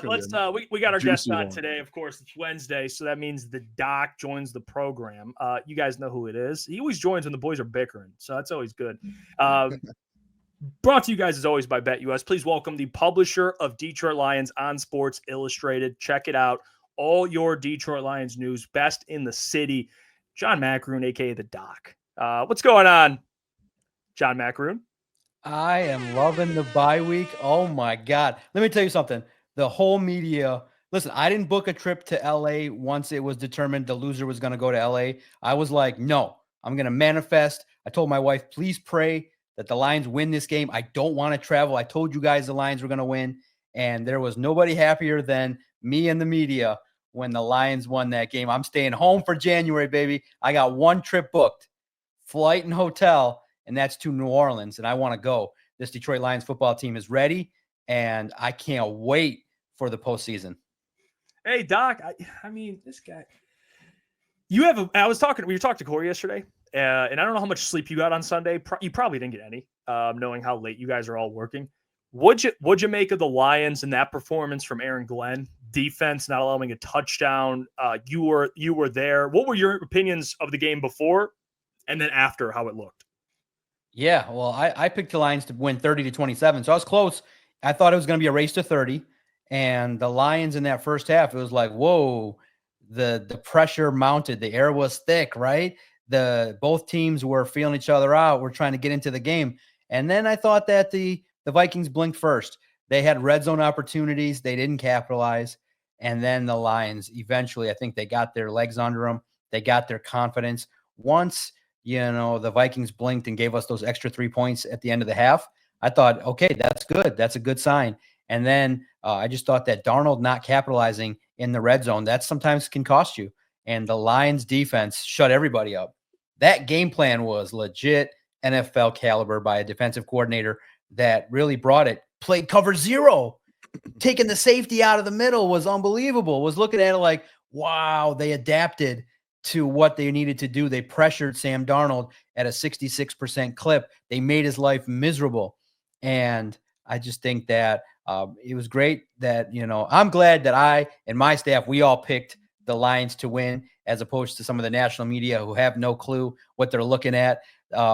let's we got our guest on today. Of course, it's Wednesday, so that means the doc joins the program. You guys know who it is. He always joins when the boys are bickering, so that's always good. Brought to you guys as always by BetUS. Please welcome the publisher of Detroit Lions on Sports Illustrated. Check it out. All your Detroit Lions news, best in the city. John Maakaron, aka the Doc. What's going on, John Maakaron? I am loving the bye week. Oh my God. Let me tell you something. The whole media, listen, I didn't book a trip to LA once it was determined the loser was going to go to LA. I was like, no, I'm going to manifest. I told my wife, please pray that the Lions win this game. I don't want to travel. I told you guys the Lions were going to win. And there was nobody happier than me and the media when the Lions won that game. I'm staying home for January, baby. I got one trip booked, flight and hotel, and that's to New Orleans, and I want to go. This Detroit Lions football team is ready, and I can't wait for the postseason. Hey, Doc, I mean, this guy. We were talking to Corey yesterday, and I don't know how much sleep you got on Sunday. You probably didn't get any, knowing how late you guys are all working. What'd you make of the Lions and that performance from Aaron Glenn? Defense not allowing a touchdown. You were there. What were your opinions of the game before and then after how it looked? Yeah, well, I picked the Lions to win 30-27, so I was close. I thought it was going to be a race to 30, and the Lions in that first half, it was like, whoa, the pressure mounted. The air was thick, right? Both teams were feeling each other out. We're trying to get into the game. And then I thought that the Vikings blinked first. They had red zone opportunities. They didn't capitalize. And then the Lions, eventually, I think they got their legs under them. They got their confidence. Once the Vikings blinked and gave us those extra 3 points at the end of the half, I thought, okay, that's good. That's a good sign. And then I just thought that Darnold not capitalizing in the red zone, that sometimes can cost you. And the Lions defense shut everybody up. That game plan was legit NFL caliber by a defensive coordinator that really brought it. Played cover zero. Taking the safety out of the middle was unbelievable. Was looking at it like, wow, they adapted to what they needed to do. They pressured Sam Darnold at a 66% clip. They made his life miserable. And I just think that it was great that, I'm glad that I and my staff, we all picked the Lions to win as opposed to some of the national media who have no clue what they're looking at.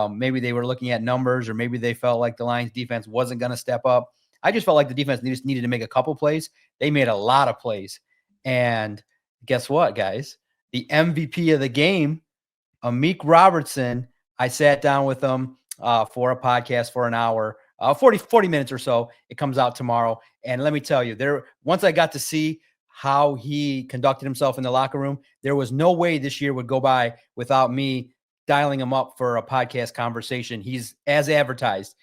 Maybe they were looking at numbers, or maybe they felt like the Lions defense wasn't going to step up. I just felt like the defense just needed to make a couple plays. They made a lot of plays. And guess what, guys? The MVP of the game, Amik Robertson, I sat down with him for a podcast for an hour, 40 minutes or so. It comes out tomorrow. And let me tell you, once I got to see how he conducted himself in the locker room, there was no way this year would go by without me dialing him up for a podcast conversation. He's as advertised.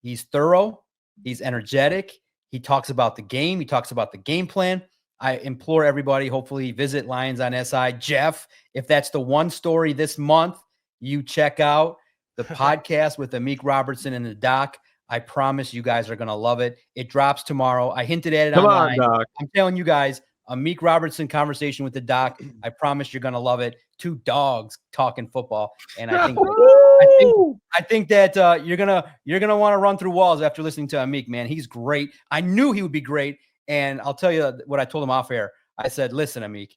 He's thorough. He's energetic. He talks about the game. He talks about the game plan. I implore everybody, hopefully visit Lions on SI. Jeff, if that's the one story this month, you check out the podcast with Amik Robertson and the doc. I promise you guys are going to love it. It drops tomorrow. I hinted at it online. Doc. I'm telling you guys, Amik Robertson conversation with the doc. I promise you're going to love it. Two dogs talking football. And I think that you're going to want to run through walls after listening to Amik, man. He's great. I knew he would be great. And I'll tell you what I told him off air. I said, listen, Amik,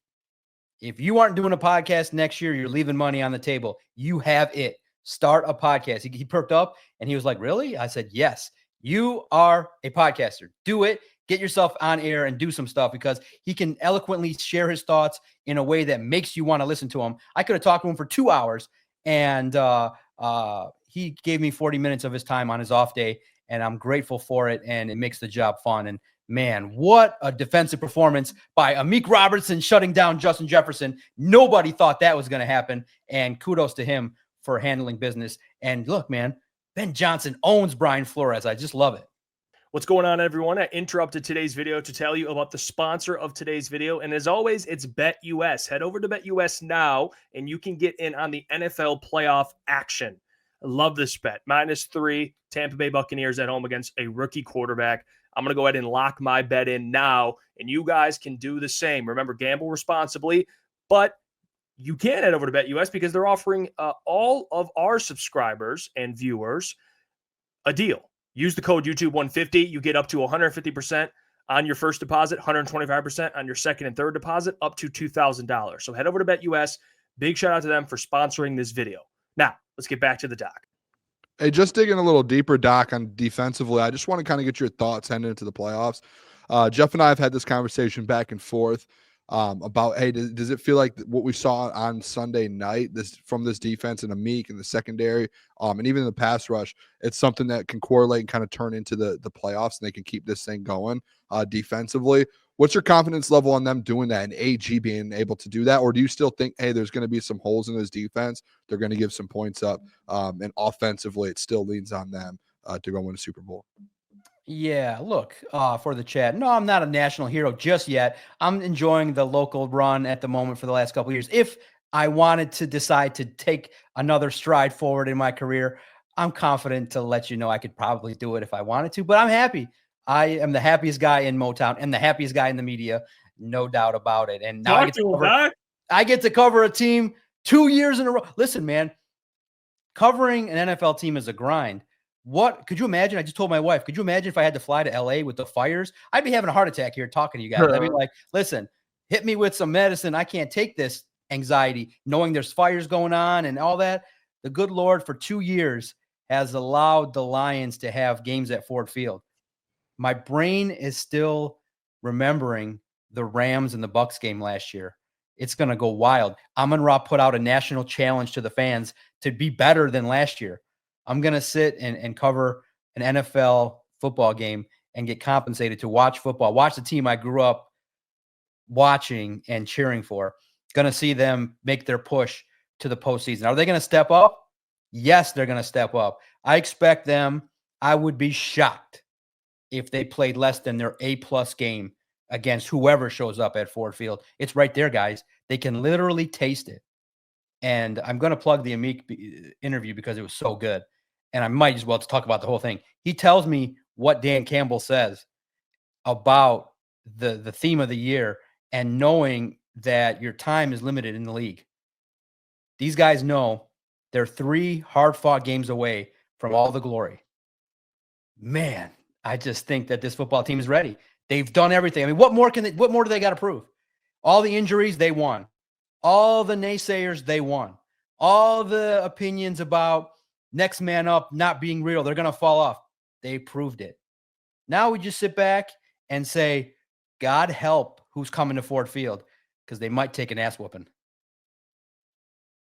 if you aren't doing a podcast next year, you're leaving money on the table. You have it. Start a podcast. He perked up and he was like, really? I said, yes, you are a podcaster. Do it. Get yourself on air and do some stuff, because he can eloquently share his thoughts in a way that makes you want to listen to him. I could have talked to him for 2 hours, and he gave me 40 minutes of his time on his off day, and I'm grateful for it, and it makes the job fun. And man, what a defensive performance by Amik Robertson shutting down Justin Jefferson. Nobody thought that was going to happen, and kudos to him for handling business. And look, man, Ben Johnson owns Brian Flores. I just love it. What's going on, everyone? I interrupted today's video to tell you about the sponsor of today's video. And as always, it's BetUS. Head over to BetUS now, and you can get in on the NFL playoff action. I love this bet. -3, Tampa Bay Buccaneers at home against a rookie quarterback. I'm going to go ahead and lock my bet in now, and you guys can do the same. Remember, gamble responsibly, but you can head over to BetUS because they're offering all of our subscribers and viewers a deal. Use the code YouTube150. You get up to 150% On your first deposit, 125%. On your second and third deposit, up to $2,000. So head over to BetUS. Big shout out to them for sponsoring this video. Now, let's get back to the doc. Hey, just digging a little deeper, Doc, on defensively, I just want to kind of get your thoughts heading into the playoffs. Jeff and I have had this conversation back and forth about, hey, does it feel like what we saw on Sunday night from this defense and Amik and the secondary and even the pass rush, it's something that can correlate and kind of turn into the playoffs, and they can keep this thing going defensively. What's your confidence level on them doing that and AG being able to do that? Or do you still think, hey, there's going to be some holes in this defense, they're going to give some points up, and offensively it still leans on them to go win a Super Bowl? Yeah, look, for the chat. No, I'm not a national hero just yet. I'm enjoying the local run at the moment for the last couple of years. If I wanted to decide to take another stride forward in my career, I'm confident to let you know I could probably do it if I wanted to, but I'm happy. I am the happiest guy in Motown and the happiest guy in the media, no doubt about it. And now I get to cover a team 2 years in a row. Listen, man, covering an NFL team is a grind. What could you imagine? I just told my wife, could you imagine if I had to fly to LA with the fires? I'd be having a heart attack here talking to you guys. I'd be like, listen, hit me with some medicine. I can't take this anxiety, knowing there's fires going on and all that. The good Lord for 2 years has allowed the Lions to have games at Ford Field. My brain is still remembering the Rams and the Bucks game last year. It's going to go wild. Amon-Ra put out a national challenge to the fans to be better than last year. I'm going to sit and cover an NFL football game and get compensated to watch football, watch the team I grew up watching and cheering for. Going to see them make their push to the postseason. Are they going to step up? Yes, they're going to step up. I expect them. I would be shocked if they played less than their A-plus game against whoever shows up at Ford Field. It's right there, guys. They can literally taste it. And I'm going to plug the Amik interview because it was so good. And I might as well talk about the whole thing. He tells me what Dan Campbell says about the theme of the year and knowing that your time is limited in the league. These guys know they're 3 hard-fought games away from all the glory. Man, I just think that this football team is ready. They've done everything. I mean, what more do they got to prove? All the injuries, they won. All the naysayers, they won. All the opinions about next man up not being real, they're going to fall off. They proved it. Now we just sit back and say, God help who's coming to Ford Field, because they might take an ass whooping.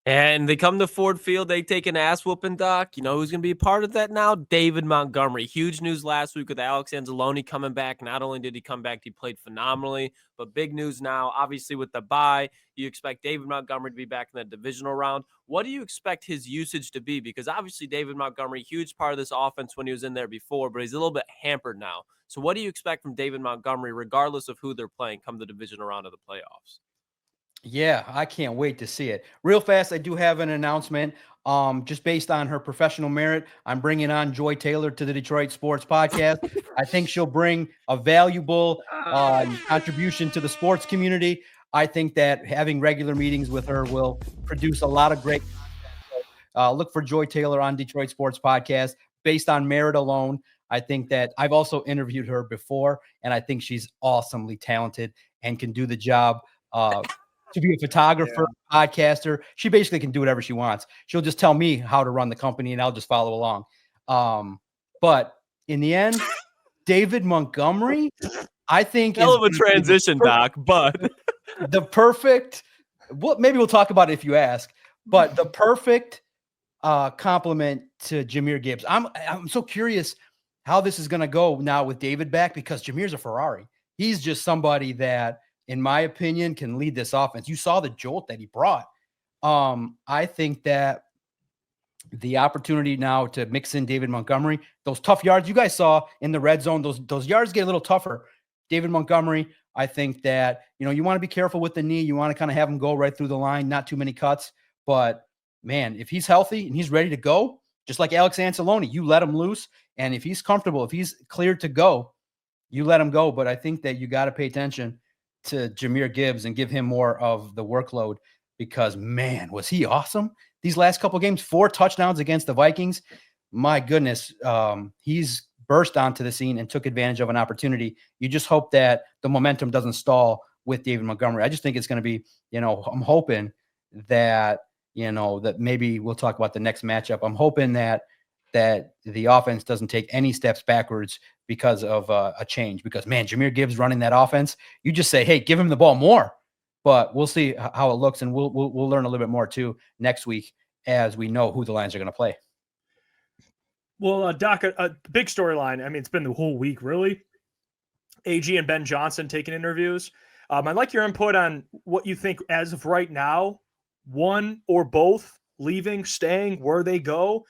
And they come to Ford Field, they take an ass whooping, Doc. You know who's going to be a part of that now? David Montgomery. Huge news last week with Alex Anzalone coming back. Not only did he come back, he played phenomenally, but big news now, obviously with the bye, you expect David Montgomery to be back in the divisional round. What do you expect his usage to be? Because obviously David Montgomery, huge part of this offense when he was in there before, but he's a little bit hampered now. So what do you expect from David Montgomery, regardless of who they're playing, come the divisional round of the playoffs? Yeah, I can't wait to see it. Real fast, I do have an announcement. Just based on her professional merit, I'm bringing on Joy Taylor to the Detroit Sports Podcast. I think she'll bring a valuable contribution to the sports community. I think that having regular meetings with her will produce a lot of great content. So, look for Joy Taylor on Detroit Sports Podcast. Based on merit alone, I think that I've also interviewed her before, and I think she's awesomely talented and can do the job. To be a photographer, podcaster. She basically can do whatever she wants. She'll just tell me how to run the company and I'll just follow along. But in the end, David Montgomery, I think hell of a transition, Doc, but the perfect, well, maybe we'll talk about it if you ask, but the perfect compliment to Jahmyr Gibbs. I'm so curious how this is going to go now with David back, because Jahmyr's a Ferrari. He's just somebody that, in my opinion, can lead this offense. You saw the jolt that he brought. I think that the opportunity now to mix in David Montgomery, those tough yards you guys saw in the red zone, those yards get a little tougher. David Montgomery, I think that, you want to be careful with the knee. You want to kind of have him go right through the line, not too many cuts. But, man, if he's healthy and he's ready to go, just like Alex Anzalone, you let him loose. And if he's comfortable, if he's cleared to go, you let him go. But I think that you got to pay attention to Jahmyr Gibbs and give him more of the workload, because, man, was he awesome these last couple of games. 4 touchdowns against the Vikings. My goodness, he's burst onto the scene and took advantage of an opportunity. You just hope that the momentum doesn't stall with David Montgomery. I just think it's going to be, I'm hoping that, that maybe we'll talk about the next matchup. I'm hoping that the offense doesn't take any steps backwards because of a change, because man, Jahmyr Gibbs running that offense, you just say, hey, give him the ball more, but we'll see how it looks. And we'll learn a little bit more too next week as we know who the Lions are going to play. Well, Doc, a big storyline. I mean, it's been the whole week, really. AG and Ben Johnson taking interviews. I'd like your input on what you think as of right now, one or both leaving, staying, where they go.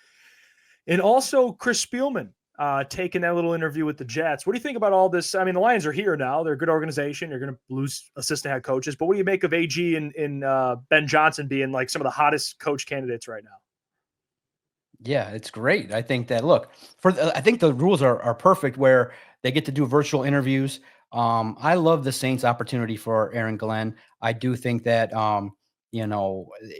And also Chris Spielman taking that little interview with the Jets. What do you think about all this? I mean, the Lions are here now. They're a good organization. You're going to lose assistant head coaches. But what do you make of AG and Ben Johnson being like some of the hottest coach candidates right now? Yeah, it's great. I think that, look, I think the rules are perfect where they get to do virtual interviews. I love the Saints' opportunity for Aaron Glenn. I do think that,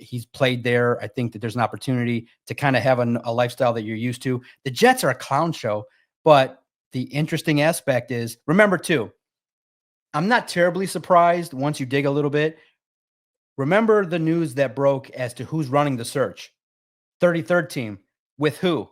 he's played there. I think that there's an opportunity to kind of have a lifestyle that you're used to. The Jets are a clown show, but the interesting aspect is, remember too, I'm not terribly surprised once you dig a little bit. Remember the news that broke as to who's running the search. 33rd team. With who?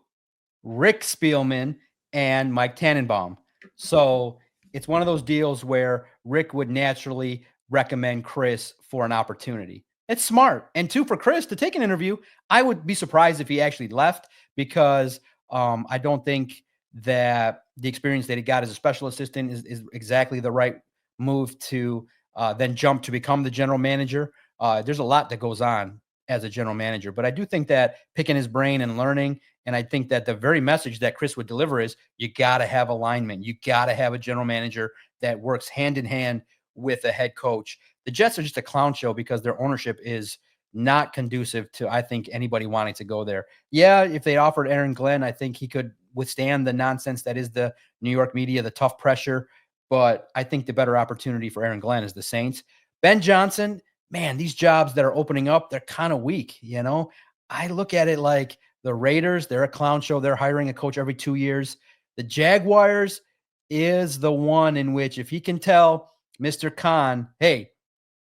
Rick Spielman and Mike Tannenbaum. So it's one of those deals where Rick would naturally recommend Chris for an opportunity. It's smart. And two, for Chris to take an interview, I would be surprised if he actually left, because I don't think that the experience that he got as a special assistant is exactly the right move to then jump to become the general manager. There's a lot that goes on as a general manager, but I do think that picking his brain and learning, and I think that the very message that Chris would deliver is you got to have alignment. You got to have a general manager that works hand in hand with a head coach. The Jets are just a clown show because their ownership is not conducive to, I think, anybody wanting to go there. Yeah, if they offered Aaron Glenn, I think he could withstand the nonsense that is the New York media, the tough pressure, but I think the better opportunity for Aaron Glenn is the Saints. Ben Johnson, man, these jobs that are opening up, they're kind of weak. I look at it like the Raiders, they're a clown show. They're hiring a coach every 2 years. The Jaguars is the one in which, if he can tell Mr. Khan, hey,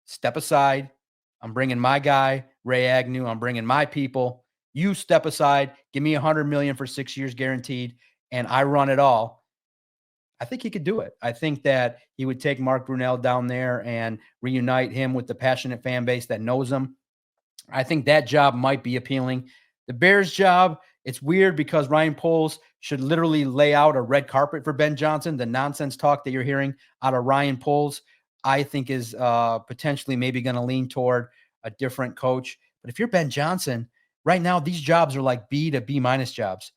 step aside. I'm bringing my guy, Ray Agnew. I'm bringing my people. You step aside. Give me $100 million for 6 years guaranteed, and I run it all. I think he could do it. I think that he would take Mark Brunell down there and reunite him with the passionate fan base that knows him. I think that job might be appealing. The Bears job, it's weird because Ryan Poles should literally lay out a red carpet for Ben Johnson. The nonsense talk that you're hearing out of Ryan Poles, I think is potentially maybe going to lean toward a different coach. But if you're Ben Johnson, right now, these jobs are like B to B minus jobs.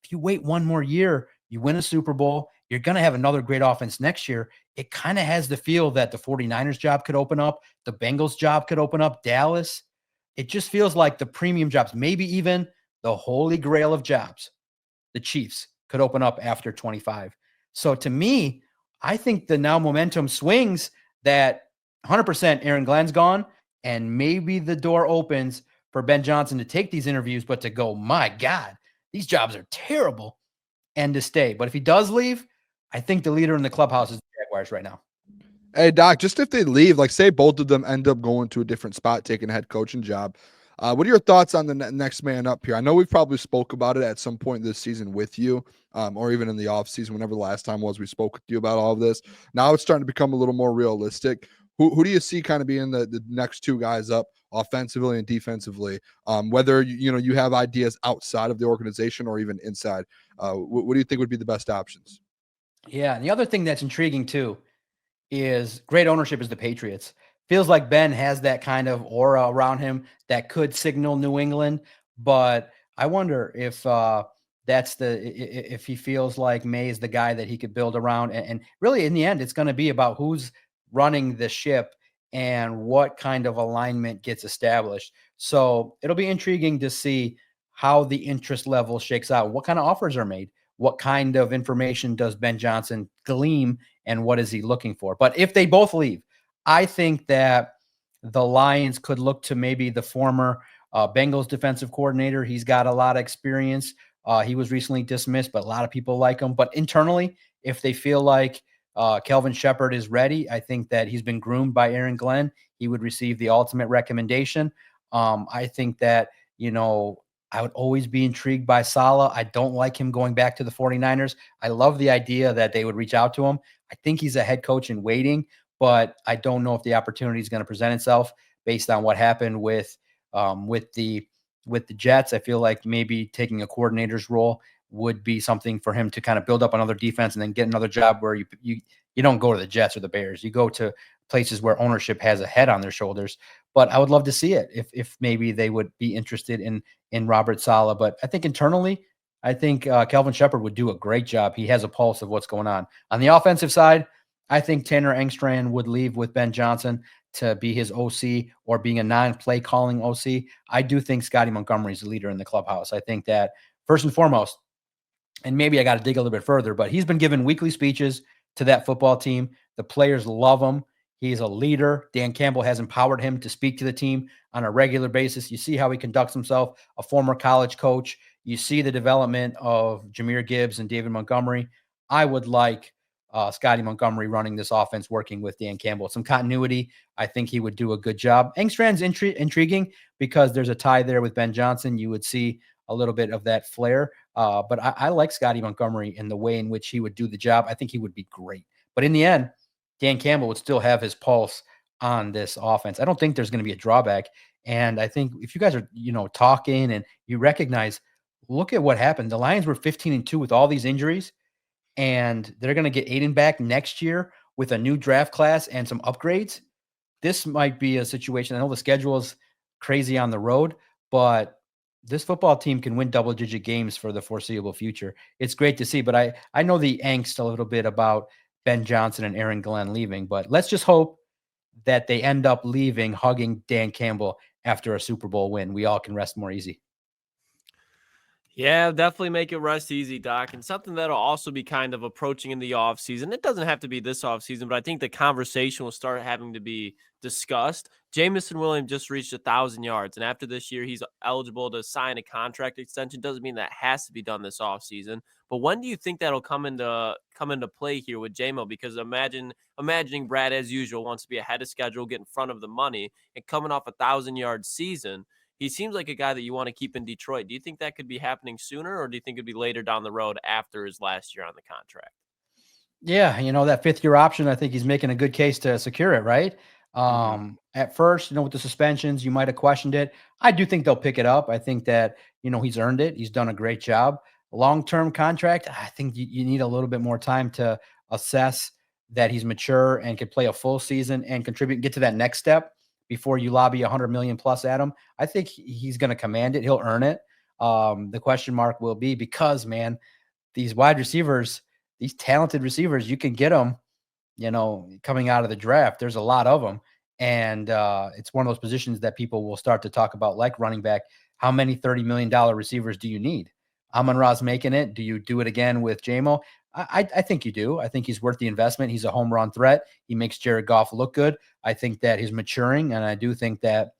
If you wait one more year, you win a Super Bowl, you're going to have another great offense next year. It kind of has the feel that the 49ers job could open up. The Bengals job could open up. Dallas. It just feels like the premium jobs, maybe even the holy grail of jobs, the Chiefs, could open up after 25. So to me, I think the now momentum swings that 100% Aaron Glenn's gone, and maybe the door opens for Ben Johnson to take these interviews, but to go, my God, these jobs are terrible, and to stay. But if he does leave, I think the leader in the clubhouse is the Jaguars right now. Hey, Doc, just if they leave, like say both of them end up going to a different spot, taking a head coaching job, what are your thoughts on the next man up here? I know we've probably spoke about it at some point this season with you, or even in the offseason, whenever the last time was we spoke with you about all of this. Now it's starting to become a little more realistic. Who do you see kind of being the next two guys up offensively and defensively? Whether you have ideas outside of the organization or even inside, what do you think would be the best options? Yeah, and the other thing that's intriguing too is great ownership is the Patriots. Feels like Ben has that kind of aura around him that could signal New England, but I wonder if if he feels like May is the guy that he could build around, and really in the end, it's going to be about who's running the ship and what kind of alignment gets established. So it'll be intriguing to see how the interest level shakes out, what kind of offers are made, what kind of information does Ben Johnson glean, and what is he looking for. But if they both leave, I think that the Lions could look to maybe the former Bengals defensive coordinator. He's got a lot of experience He was recently dismissed, but a lot of people like him. But internally, if they feel like Kelvin Shepherd is ready, I think that he's been groomed by Aaron Glenn. He would receive the ultimate recommendation. I think that, I would always be intrigued by Saleh. I don't like him going back to the 49ers. I love the idea that they would reach out to him. I think he's a head coach in waiting, but I don't know if the opportunity is going to present itself based on what happened with the Jets. I feel like maybe taking a coordinator's role would be something for him to kind of build up another defense and then get another job where you don't go to the Jets or the Bears. You go to places where ownership has a head on their shoulders. But I would love to see it if maybe they would be interested in Robert Saleh. But I think internally, I think Kelvin Shepherd would do a great job. He has a pulse of what's going on. On the offensive side, I think Tanner Engstrand would leave with Ben Johnson to be his OC or being a non-play calling OC. I do think Scotty Montgomery is the leader in the clubhouse. I think that first and foremost, and maybe I got to dig a little bit further, but he's been given weekly speeches to that football team. The players love him. He's a leader. Dan Campbell has empowered him to speak to the team on a regular basis. You see how he conducts himself, a former college coach. You see the development of Jahmyr Gibbs and David Montgomery. I would like Scotty Montgomery running this offense, working with Dan Campbell. Some continuity. I think he would do a good job. Engstrand's intriguing because there's a tie there with Ben Johnson. You would see a little bit of that flair. But I like Scotty Montgomery in the way in which he would do the job. I think he would be great. But in the end, Dan Campbell would still have his pulse on this offense. I don't think there's going to be a drawback. And I think if you guys are, talking and you recognize, look at what happened. The Lions were 15-2 with all these injuries, and they're going to get Aiden back next year with a new draft class and some upgrades. This might be a situation. I know the schedule is crazy on the road, but this football team can win double-digit games for the foreseeable future. It's great to see, but I know the angst a little bit about Ben Johnson and Aaron Glenn leaving, but let's just hope that they end up leaving, hugging Dan Campbell after a Super Bowl win. We all can rest more easy. Yeah, definitely make it rest easy, Doc. And something that'll also be kind of approaching in the offseason. It doesn't have to be this offseason, but I think the conversation will start having to be discussed. Jamison Williams just reached 1,000 yards, and after this year, he's eligible to sign a contract extension. Doesn't mean that has to be done this offseason. But when do you think that'll come into play here with JMO? Because imagining Brad, as usual, wants to be ahead of schedule, get in front of the money, and coming off 1,000-yard season, he seems like a guy that you want to keep in Detroit. Do you think that could be happening sooner, or do you think it'd be later down the road after his last year on the contract? Yeah, that fifth-year option, I think he's making a good case to secure it, right? At first, with the suspensions, you might have questioned it. I do think they'll pick it up. I think that, he's earned it. He's done a great job. Long-term contract, I think you need a little bit more time to assess that he's mature and can play a full season and contribute, get to that next step before you lobby $100 million plus at him. I think he's going to command it. He'll earn it. The question mark will be because, man, these wide receivers, these talented receivers, you can get them, coming out of the draft. There's a lot of them. And it's one of those positions that people will start to talk about, like running back. How many $30 million receivers do you need? Amon-Ra's making it. Do you do it again with JMO? I think you do. I think he's worth the investment. He's a home run threat. He makes Jared Goff look good. I think that he's maturing, and I do think that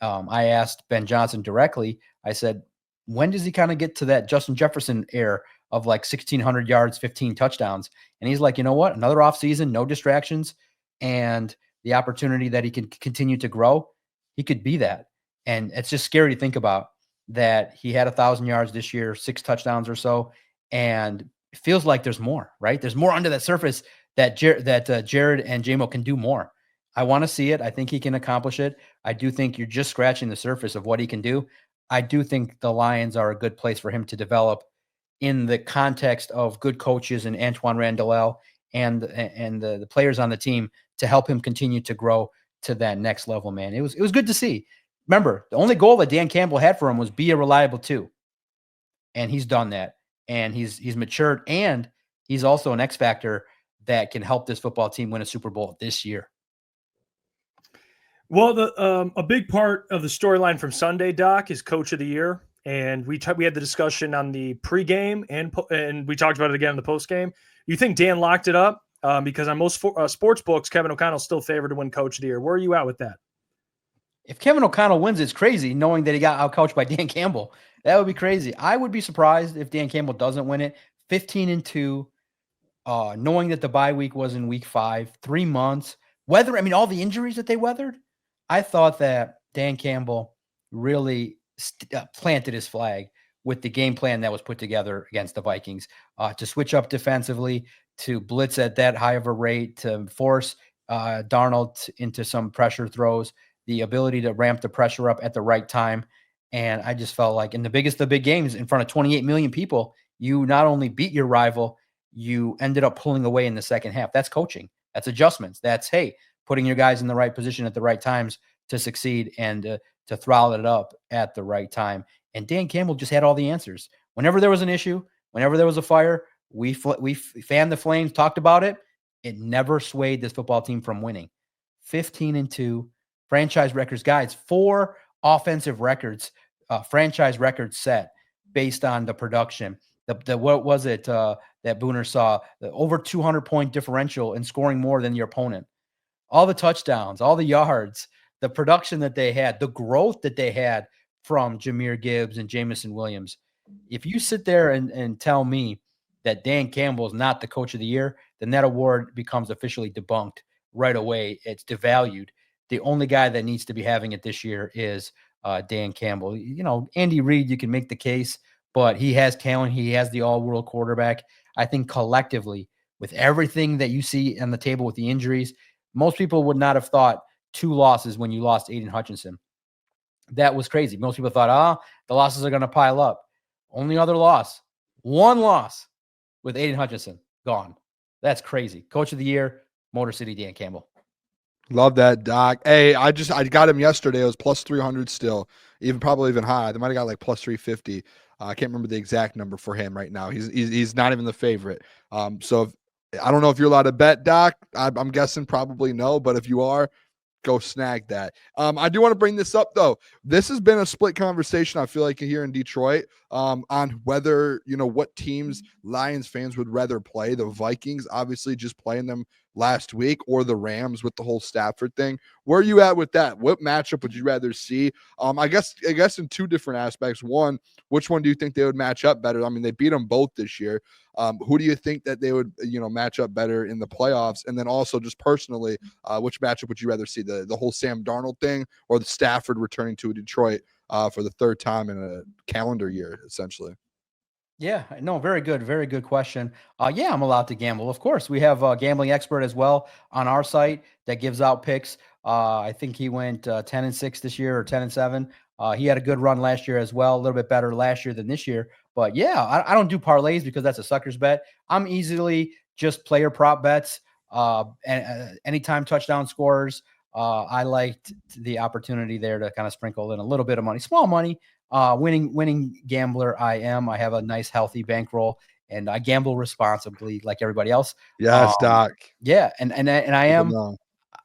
I asked Ben Johnson directly. I said, when does he kind of get to that Justin Jefferson air of like 1,600 yards, 15 touchdowns? And he's like, you know what? Another offseason, no distractions, and the opportunity that he can continue to grow, he could be that. And it's just scary to think about that he had 1,000 yards this year, 6 touchdowns or so, and it feels like there's more, right? There's more under that surface that Jared and JMO can do more. I want to see it. I think he can accomplish it. I do think you're just scratching the surface of what he can do. I do think the Lions are a good place for him to develop in the context of good coaches and Antoine Randall and the players on the team to help him continue to grow to that next level, man. It was good to see. Remember, the only goal that Dan Campbell had for him was be a reliable 2. And he's done that. And he's matured, and he's also an X factor that can help this football team win a Super Bowl this year. Well, a big part of the storyline from Sunday, Doc, is Coach of the Year, and we had the discussion on the pregame and we talked about it again in the postgame. You think Dan locked it up? Because on most sports books, Kevin O'Connell's still favored to win Coach of the Year. Where are you at with that? if Kevin O'Connell wins, it's crazy knowing that he got outcoached by Dan Campbell. That would be crazy. I would be surprised if Dan Campbell doesn't win it. 15-2, knowing that the bye week was in week 5, 3 months. All the injuries that they weathered. I thought that Dan Campbell really planted his flag with the game plan that was put together against the Vikings, to switch up defensively, to blitz at that high of a rate, to force Darnold into some pressure throws, the ability to ramp the pressure up at the right time. And I just felt like in the biggest of big games in front of 28 million people, you not only beat your rival, you ended up pulling away in the second half. That's coaching. That's adjustments. That's, hey, putting your guys in the right position at the right times to succeed and to throttle it up at the right time. And Dan Campbell just had all the answers. Whenever there was an issue, whenever there was a fire, we fanned the flames, talked about it. It never swayed this football team from winning. 15-2, franchise records, guys, 4 offensive records, franchise records set based on the production. What was it that Booner saw? The over 200-point differential in scoring more than your opponent. All the touchdowns, all the yards, the production that they had, the growth that they had from Jahmyr Gibbs and Jamison Williams. If you sit there and tell me that Dan Campbell is not the coach of the year, then that award becomes officially debunked right away. It's devalued. The only guy that needs to be having it this year is Dan Campbell. Andy Reid, you can make the case, but he has talent. He has the all-world quarterback. I think collectively, with everything that you see on the table with the injuries, most people would not have thought 2 losses when you lost Aiden Hutchinson. That was crazy. Most people thought, the losses are going to pile up. Only other loss, 1 loss with Aiden Hutchinson gone. That's crazy. Coach of the year, Motor City Dan Campbell. Love that, Doc. Hey, I got him yesterday. It was plus 300 still, probably even high. They might have got like plus 350. I can't remember the exact number for him right now. He's not even the favorite. So I don't know if you're allowed to bet, Doc. I'm guessing probably no, but if you are, go snag that. I do want to bring this up though. This has been a split conversation, I feel like, here in Detroit, on whether, what teams Lions fans would rather play. The Vikings, obviously, just playing them last week, or the Rams with the whole Stafford thing. Where are you at with that? What matchup would you rather see? I guess in 2 different aspects. One, which one do you think they would match up better? I mean, they beat them both this year. Who do you think that they would, match up better in the playoffs? And then also just personally, which matchup would you rather see, the whole Sam Darnold thing, or the Stafford returning to Detroit for the 3rd time in a calendar year, essentially? Yeah, no, very good question. Yeah, I'm allowed to gamble. Of course, we have a gambling expert as well on our site that gives out picks. I think he went 10-6 this year, or 10-7. He had a good run last year as well, a little bit better last year than this year. But yeah, I don't do parlays because that's a sucker's bet. I'm easily just player prop bets. And anytime touchdown scorers, I liked the opportunity there to kind of sprinkle in a little bit of money, small money. Winning gambler I am. I have a nice, healthy bankroll, and I gamble responsibly like everybody else. Yes, Doc. Yeah, and I am.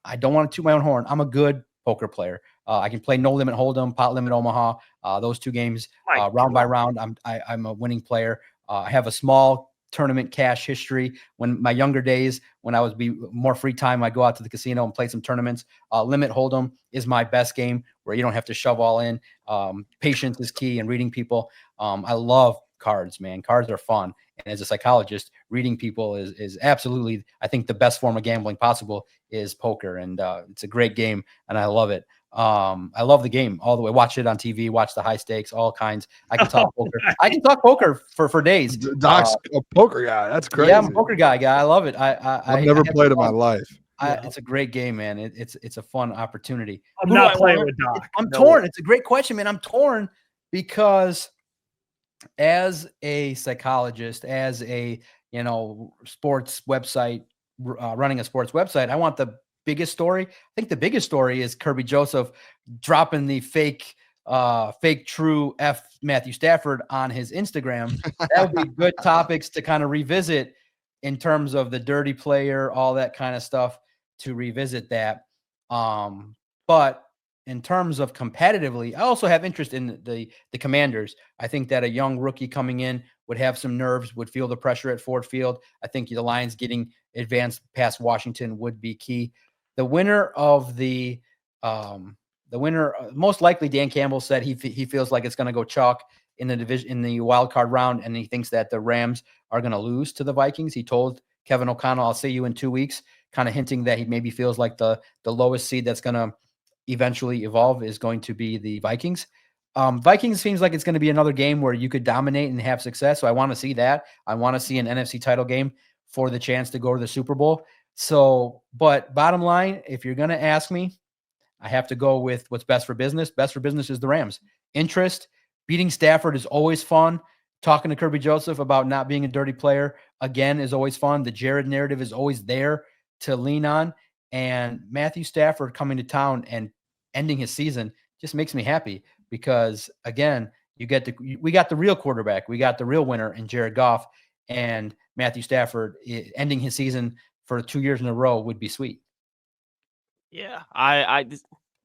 I don't want to toot my own horn. I'm a good poker player. I can play No Limit Hold'em, Pot Limit Omaha. Those 2 games, round by round, I'm a winning player. I have a small tournament cash history. When my younger days, when I was more free time, I'd go out to the casino and play some tournaments. Limit Hold'em is my best game, where you don't have to shove all in. Patience is key, and reading people. I love cards, man. Cards are fun. And as a psychologist, reading people is absolutely, I think, the best form of gambling possible is poker. And it's a great game, and I love it. I love the game all the way. Watch it on TV, watch the high stakes, all kinds. I can talk poker. I can talk poker for days. Doc's a poker guy. That's crazy. Yeah, I'm a poker guy. I love it. I've never played in my life. It's a great game, man. It's a fun opportunity. I'm not playing with Doc. I'm torn. It's a great question, man. I'm torn because as a psychologist, as a sports website, running a sports website, I want the biggest story. I think the biggest story is Kirby Joseph dropping the fake true F Matthew Stafford on his Instagram. That would be good topics to kind of revisit in terms of the dirty player, all that kind of stuff, to revisit that. But in terms of competitively, I also have interest in the Commanders. I think that a young rookie coming in would have some nerves, would feel the pressure at Ford Field. I think the Lions getting advanced past Washington would be key. The winner of the the winner, most likely Dan Campbell said he feels like it's going to go chalk in the division, in the wild card round. And he thinks that the Rams are going to lose to the Vikings. He told Kevin O'Connell, I'll see you in 2 weeks, kind of hinting that he maybe feels like the lowest seed that's going to eventually evolve is going to be the Vikings. Vikings seems like it's going to be another game where you could dominate and have success. So I want to see that. I want to see an NFC title game for the chance to go to the Super Bowl. So, but bottom line, if you're going to ask me, I have to go with what's best for business. Best for business is the Rams. Interest, beating Stafford is always fun. Talking to Kirby Joseph about not being a dirty player, again, is always fun. The Jared narrative is always there to lean on. And Matthew Stafford coming to town and ending his season just makes me happy because, again, we got the real quarterback. We got the real winner in Jared Goff, and Matthew Stafford ending his season for 2 years in a row would be sweet. Yeah,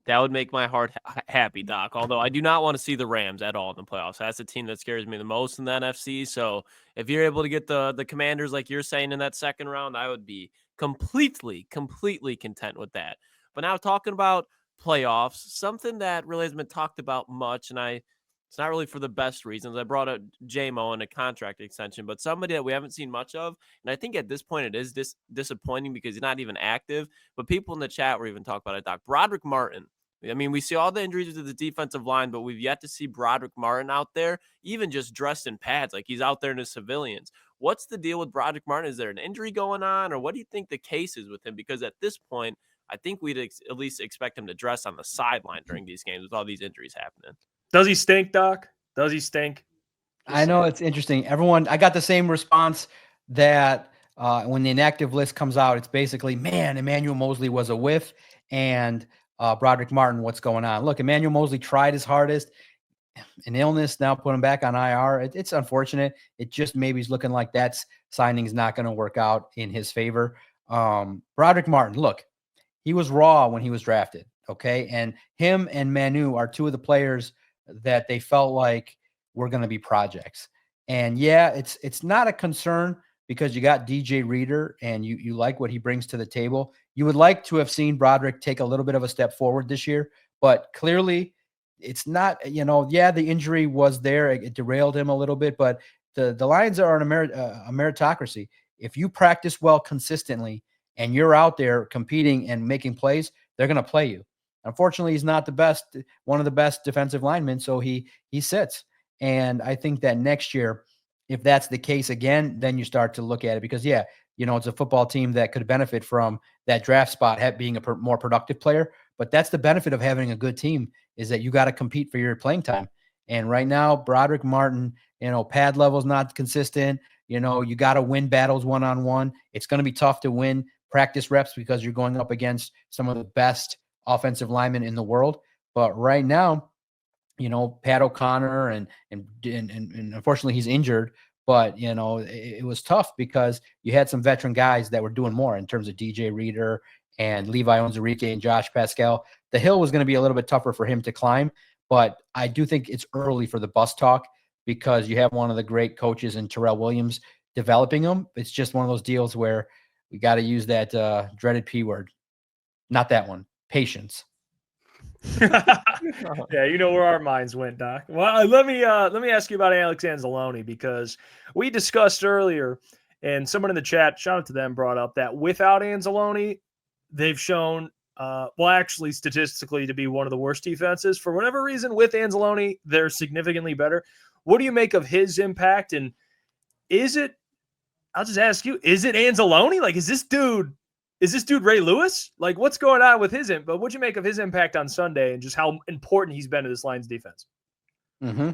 that would make my heart happy, Doc. Although I do not want to see the Rams at all in the playoffs. That's the team that scares me the most in the NFC. So if you're able to get the Commanders, like you're saying, in that second round, I would be completely content with that. But now talking about playoffs, something that really hasn't been talked about much, and it's not really for the best reasons. I brought up J-Mo and a contract extension, but somebody that we haven't seen much of, and I think at this point it is disappointing because he's not even active, but people in the chat were even talking about it, Doc. Broderick Martin. I mean, we see all the injuries to the defensive line, but we've yet to see Broderick Martin out there, even just dressed in pads, like he's out there in his civilians. What's the deal with Broderick Martin? Is there an injury going on, or what do you think the case is with him? Because at this point, I think we'd at least expect him to dress on the sideline during these games with all these injuries happening. Does he stink, Doc? Does he stink? I know it's interesting. I got the same response that when the inactive list comes out, it's basically, man, Emmanuel Mosley was a whiff, and Broderick Martin, what's going on? Look, Emmanuel Mosley tried his hardest. An illness now put him back on IR. It's unfortunate. It just maybe is looking like that signing is not going to work out in his favor. Broderick Martin, look, he was raw when he was drafted, okay? And him and Manu are two of the players that they felt like were going to be projects. And yeah, it's not a concern because you got DJ Reader and you like what he brings to the table. You would like to have seen Broderick take a little bit of a step forward this year, but clearly it's not, the injury was there. It derailed him a little bit, but the Lions are a meritocracy. If you practice well consistently and you're out there competing and making plays, they're going to play you. Unfortunately, he's not one of the best defensive linemen, so he sits. And I think that next year, if that's the case again, then you start to look at it because, it's a football team that could benefit from that draft spot being a more productive player. But that's the benefit of having a good team is that you got to compete for your playing time. And right now, Broderick Martin, pad level's not consistent. You got to win battles one-on-one. It's going to be tough to win practice reps because you're going up against some of the best offensive linemen in the world. But right now, Pat O'Connor and unfortunately he's injured, but it was tough because you had some veteran guys that were doing more in terms of DJ Reader and Levi Onwuzurike and Josh Pascal. The hill was going to be a little bit tougher for him to climb, but I do think it's early for the bus talk because you have one of the great coaches in Terrell Williams developing them. It's just one of those deals where we got to use that dreaded P word. Not that one. Patience. Yeah, you know where our minds went, Doc. Well, let me ask you about Alex Anzalone because we discussed earlier, and someone in the chat, shout out to them, brought up that without Anzalone, they've shown, actually statistically to be one of the worst defenses. For whatever reason, with Anzalone, they're significantly better. What do you make of his impact? And I'll just ask you, is it Anzalone? Like, is this dude Ray Lewis? Like, what's going on with his but what'd you make of his impact on Sunday and just how important he's been to this Lions defense? Mm-hmm.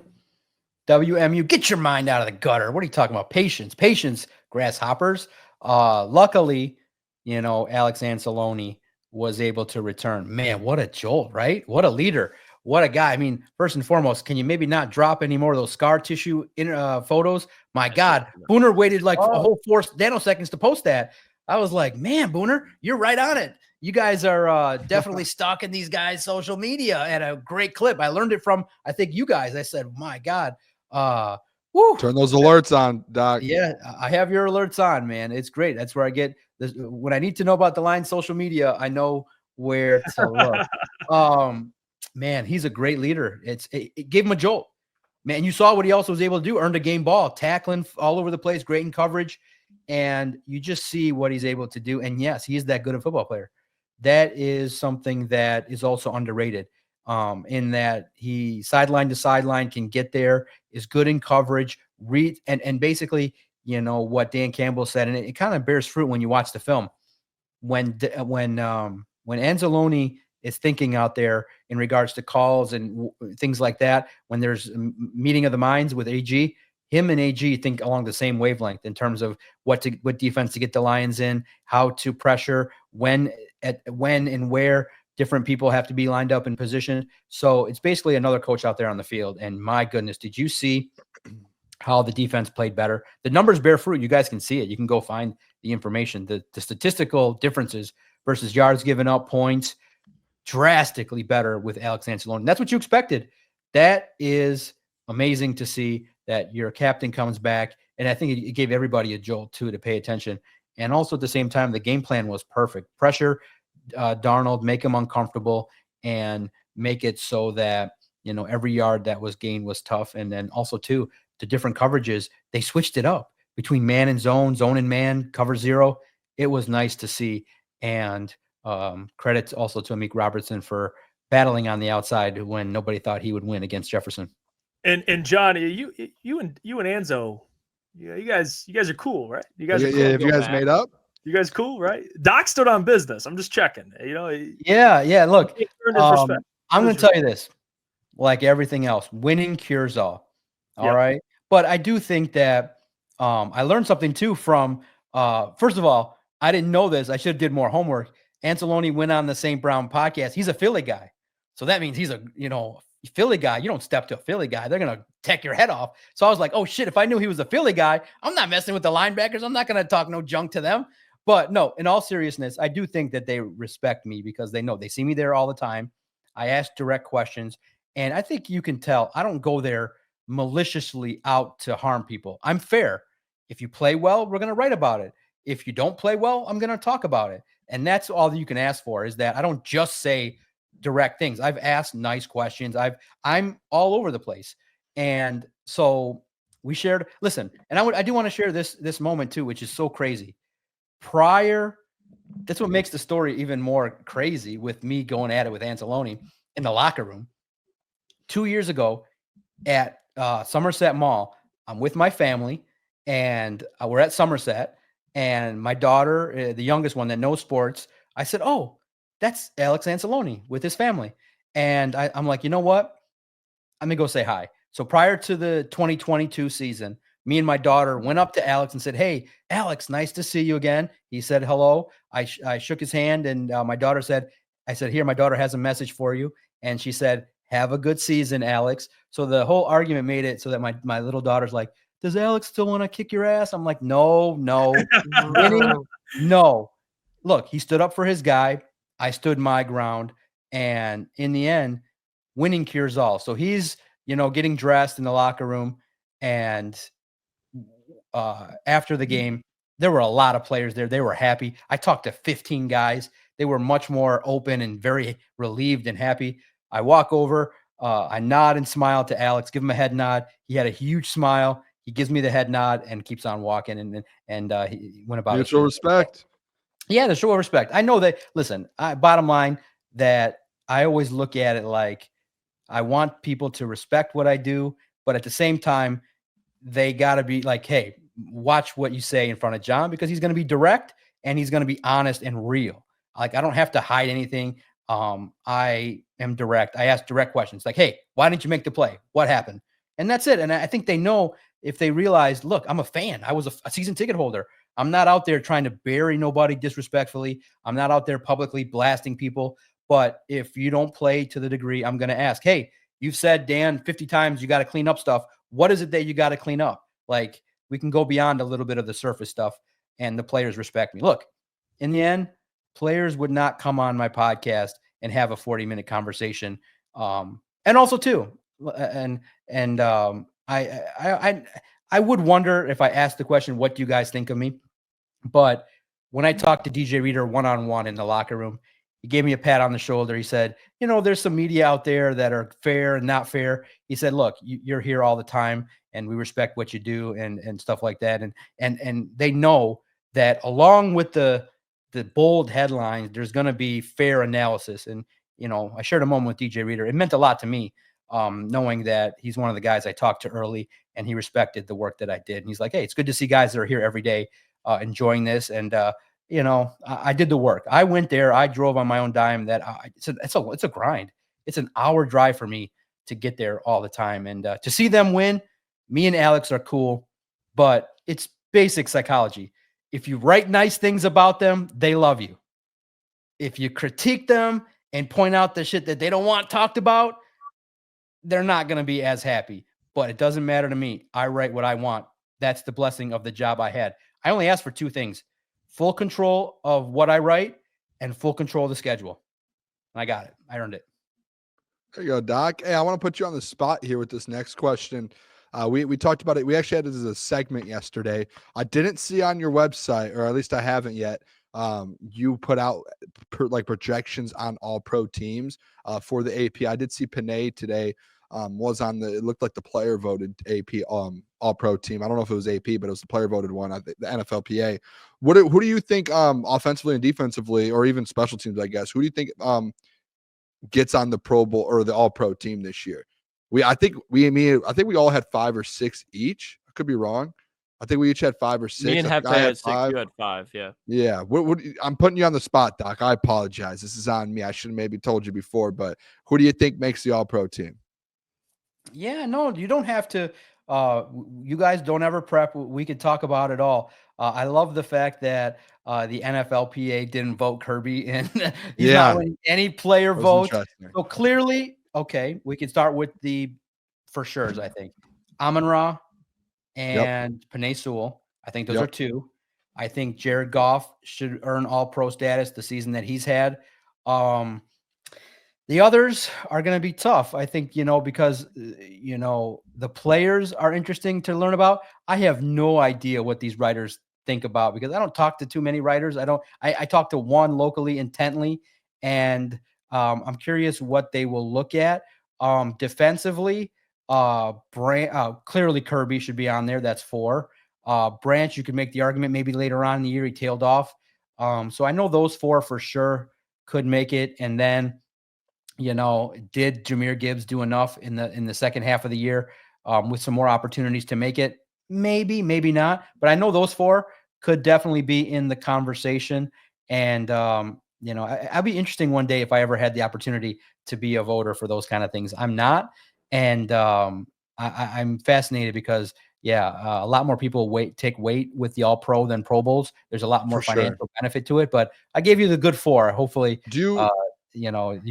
WMU, get your mind out of the gutter. What are you talking about? Patience, grasshoppers. Luckily, Alex Anzalone was able to return. Man, what a jolt, right? What a leader. What a guy. I mean, first and foremost, can you maybe not drop any more of those scar tissue photos? My God, Booner waited like a whole 4 nanoseconds to post that. I was like, man, Booner, you're right on it. You guys are definitely stalking these guys' social media at a great clip. I learned it from, I think, you guys. I said, my God. Woo. Turn those alerts on, Doc. Yeah, I have your alerts on, man. It's great. That's where I get this. When I need to know about the Lions social media, I know where to look. man, he's a great leader. It gave him a jolt. Man, you saw what he also was able to do, earned a game ball, tackling all over the place, great in coverage. And you just see what he's able to do. And yes, he is that good a football player. That is something that is also underrated, in that he sideline to sideline can get there, is good in coverage, read, and basically, you know, what Dan Campbell said, and it kind of bears fruit when you watch the film. When Anzalone is thinking out there in regards to calls and things like that, when there's a meeting of the minds with AG, him and AG think along the same wavelength in terms of what defense to get the Lions in, how to pressure, when and where different people have to be lined up in position. So it's basically another coach out there on the field. And my goodness, did you see how the defense played better? The numbers bear fruit. You guys can see it. You can go find the information. The statistical differences versus yards given up, points, drastically better with Alex Anzalone. That's what you expected. That is amazing to see, that your captain comes back. And I think it gave everybody a jolt too, to pay attention. And also at the same time, the game plan was perfect. Pressure Darnold, make him uncomfortable, and make it so that, you know, every yard that was gained was tough. And then also too, the different coverages, they switched it up between man and zone, zone and man, cover zero. It was nice to see. And credit also to Amik Robertson for battling on the outside when nobody thought he would win against Jefferson. And John, you and Anzo, yeah, you guys are cool, right? You guys are cool. Have you guys made up? You guys cool, right? Doc stood on business. I'm just checking. You know. Yeah. Look, I'm going to tell you this. Like everything else, winning cures all. All right. But I do think that I learned something too from. First of all, I didn't know this. I should have did more homework. Anzalone went on the St. Brown podcast. He's a Philly guy, so that means he's a Philly guy. You don't step to a Philly guy; they're gonna take your head off. So I was like, oh shit! If I knew he was a Philly guy, I'm not messing with the linebackers. I'm not gonna talk no junk to them. But no, in all seriousness, I do think that they respect me because they know, they see me there all the time. I ask direct questions, and I think you can tell I don't go there maliciously out to harm people. I'm fair. If you play well, we're gonna write about it. If you don't play well, I'm gonna talk about it. And that's all that you can ask for, is that I don't just say direct things. I've asked nice questions. I'm all over the place. And so we shared, listen, and I do want to share this moment too, which is so crazy. That's what makes the story even more crazy, with me going at it with Anzalone in the locker room. 2 years ago at Somerset Mall, I'm with my family, and we're at Somerset. And my daughter, the youngest one that knows sports, I said, oh, that's Alex Anzalone with his family. And I'm like, you know what? I'm going to go say hi. So prior to the 2022 season, me and my daughter went up to Alex and said, hey, Alex, nice to see you again. He said hello. I shook his hand, and my daughter said, here, my daughter has a message for you. And she said, have a good season, Alex. So the whole argument made it so that my little daughter's like, does Alex still want to kick your ass? I'm like, no. Winning, no. Look, he stood up for his guy. I stood my ground. And in the end, winning cures all. So he's, getting dressed in the locker room. And after the game, there were a lot of players there. They were happy. I talked to 15 guys. They were much more open and very relieved and happy. I walk over. I nod and smile to Alex, give him a head nod. He had a huge smile. He gives me the head nod and keeps on walking, and he went about it. Mutual respect. Yeah, the show of respect. I know that. Listen, bottom line, that I always look at it like I want people to respect what I do, but at the same time, they got to be like, hey, watch what you say in front of John, because he's going to be direct and he's going to be honest and real. Like, I don't have to hide anything. I am direct. I ask direct questions like, hey, why didn't you make the play? What happened? And that's it. And I think they know, if they realize, look, I'm a fan. I was a season ticket holder. I'm not out there trying to bury nobody disrespectfully. I'm not out there publicly blasting people. But if you don't play to the degree, I'm going to ask, hey, you've said, Dan, 50 times you got to clean up stuff. What is it that you got to clean up? Like, we can go beyond a little bit of the surface stuff, and the players respect me. Look, in the end, players would not come on my podcast and have a 40-minute conversation. And also too, I would wonder if I asked the question, what do you guys think of me? But when I talked to DJ Reader one-on-one in the locker room, He gave me a pat on the shoulder. He said, there's some media out there that are fair and not fair. He said, look, you're here all the time and we respect what you do and stuff like that. And they know that along with the bold headlines, there's going to be fair analysis. And, I shared a moment with DJ Reader. It meant a lot to me, knowing that he's one of the guys I talked to early and he respected the work that I did. And he's like, hey, it's good to see guys that are here every day enjoying this. And, I did the work. I went there. I drove on my own dime. It's a grind. It's an hour drive for me to get there all the time. And to see them win, me and Alex are cool, but it's basic psychology. If you write nice things about them, they love you. If you critique them and point out the shit that they don't want talked about, they're not going to be as happy. But it doesn't matter to me. I write what I want. That's the blessing of the job I had. I only asked for two things: full control of what I write and full control of the schedule. And I got it. I earned it. There you go, Doc. Hey, I want to put you on the spot here with this next question. We talked about it. We actually had it as a segment yesterday. I didn't see on your website, or at least I haven't yet. You put out projections on all pro teams for the AP. I did see Panay today was on it looked like the player voted AP all pro team. I don't know if it was AP, but it was the player voted one. I think the NFLPA. Who do you think offensively and defensively, or even special teams, I guess, who do you think gets on the Pro Bowl or the all pro team this year? I think we all had 5 or 6 each. I could be wrong. I think we each had 5 or 6. Me and Hefe had 6. You had 5. Yeah. Yeah. I'm putting you on the spot, Doc. I apologize. This is on me. I should have maybe told you before, but who do you think makes the all pro team? Yeah, no, you don't have to. You guys don't ever prep. We could talk about it all. I love the fact that the NFLPA didn't vote Kirby in. He's not winning any player votes. So clearly, okay, we can start with the for sure's, I think. Amon-Ra and Panay Sewell. I think those are 2. I think Jared Goff should earn all-pro status the season that he's had. The others are going to be tough, I think, because, the players are interesting to learn about. I have no idea what these writers think about because I don't talk to too many writers. I talk to one locally intently, and I'm curious what they will look at. Defensively, clearly Kirby should be on there. That's 4. Branch, you could make the argument maybe later on in the year he tailed off. So I know those 4 for sure could make it. And then, did Jahmyr Gibbs do enough in the second half of the year with some more opportunities to make it? Maybe, maybe not. But I know those 4 could definitely be in the conversation. And, I'd be interesting one day if I ever had the opportunity to be a voter for those kind of things. I'm not. And I'm fascinated because, a lot more people take weight with the all pro than Pro Bowls. There's a lot more financial benefit to it. But I gave you the good 4. Hopefully, you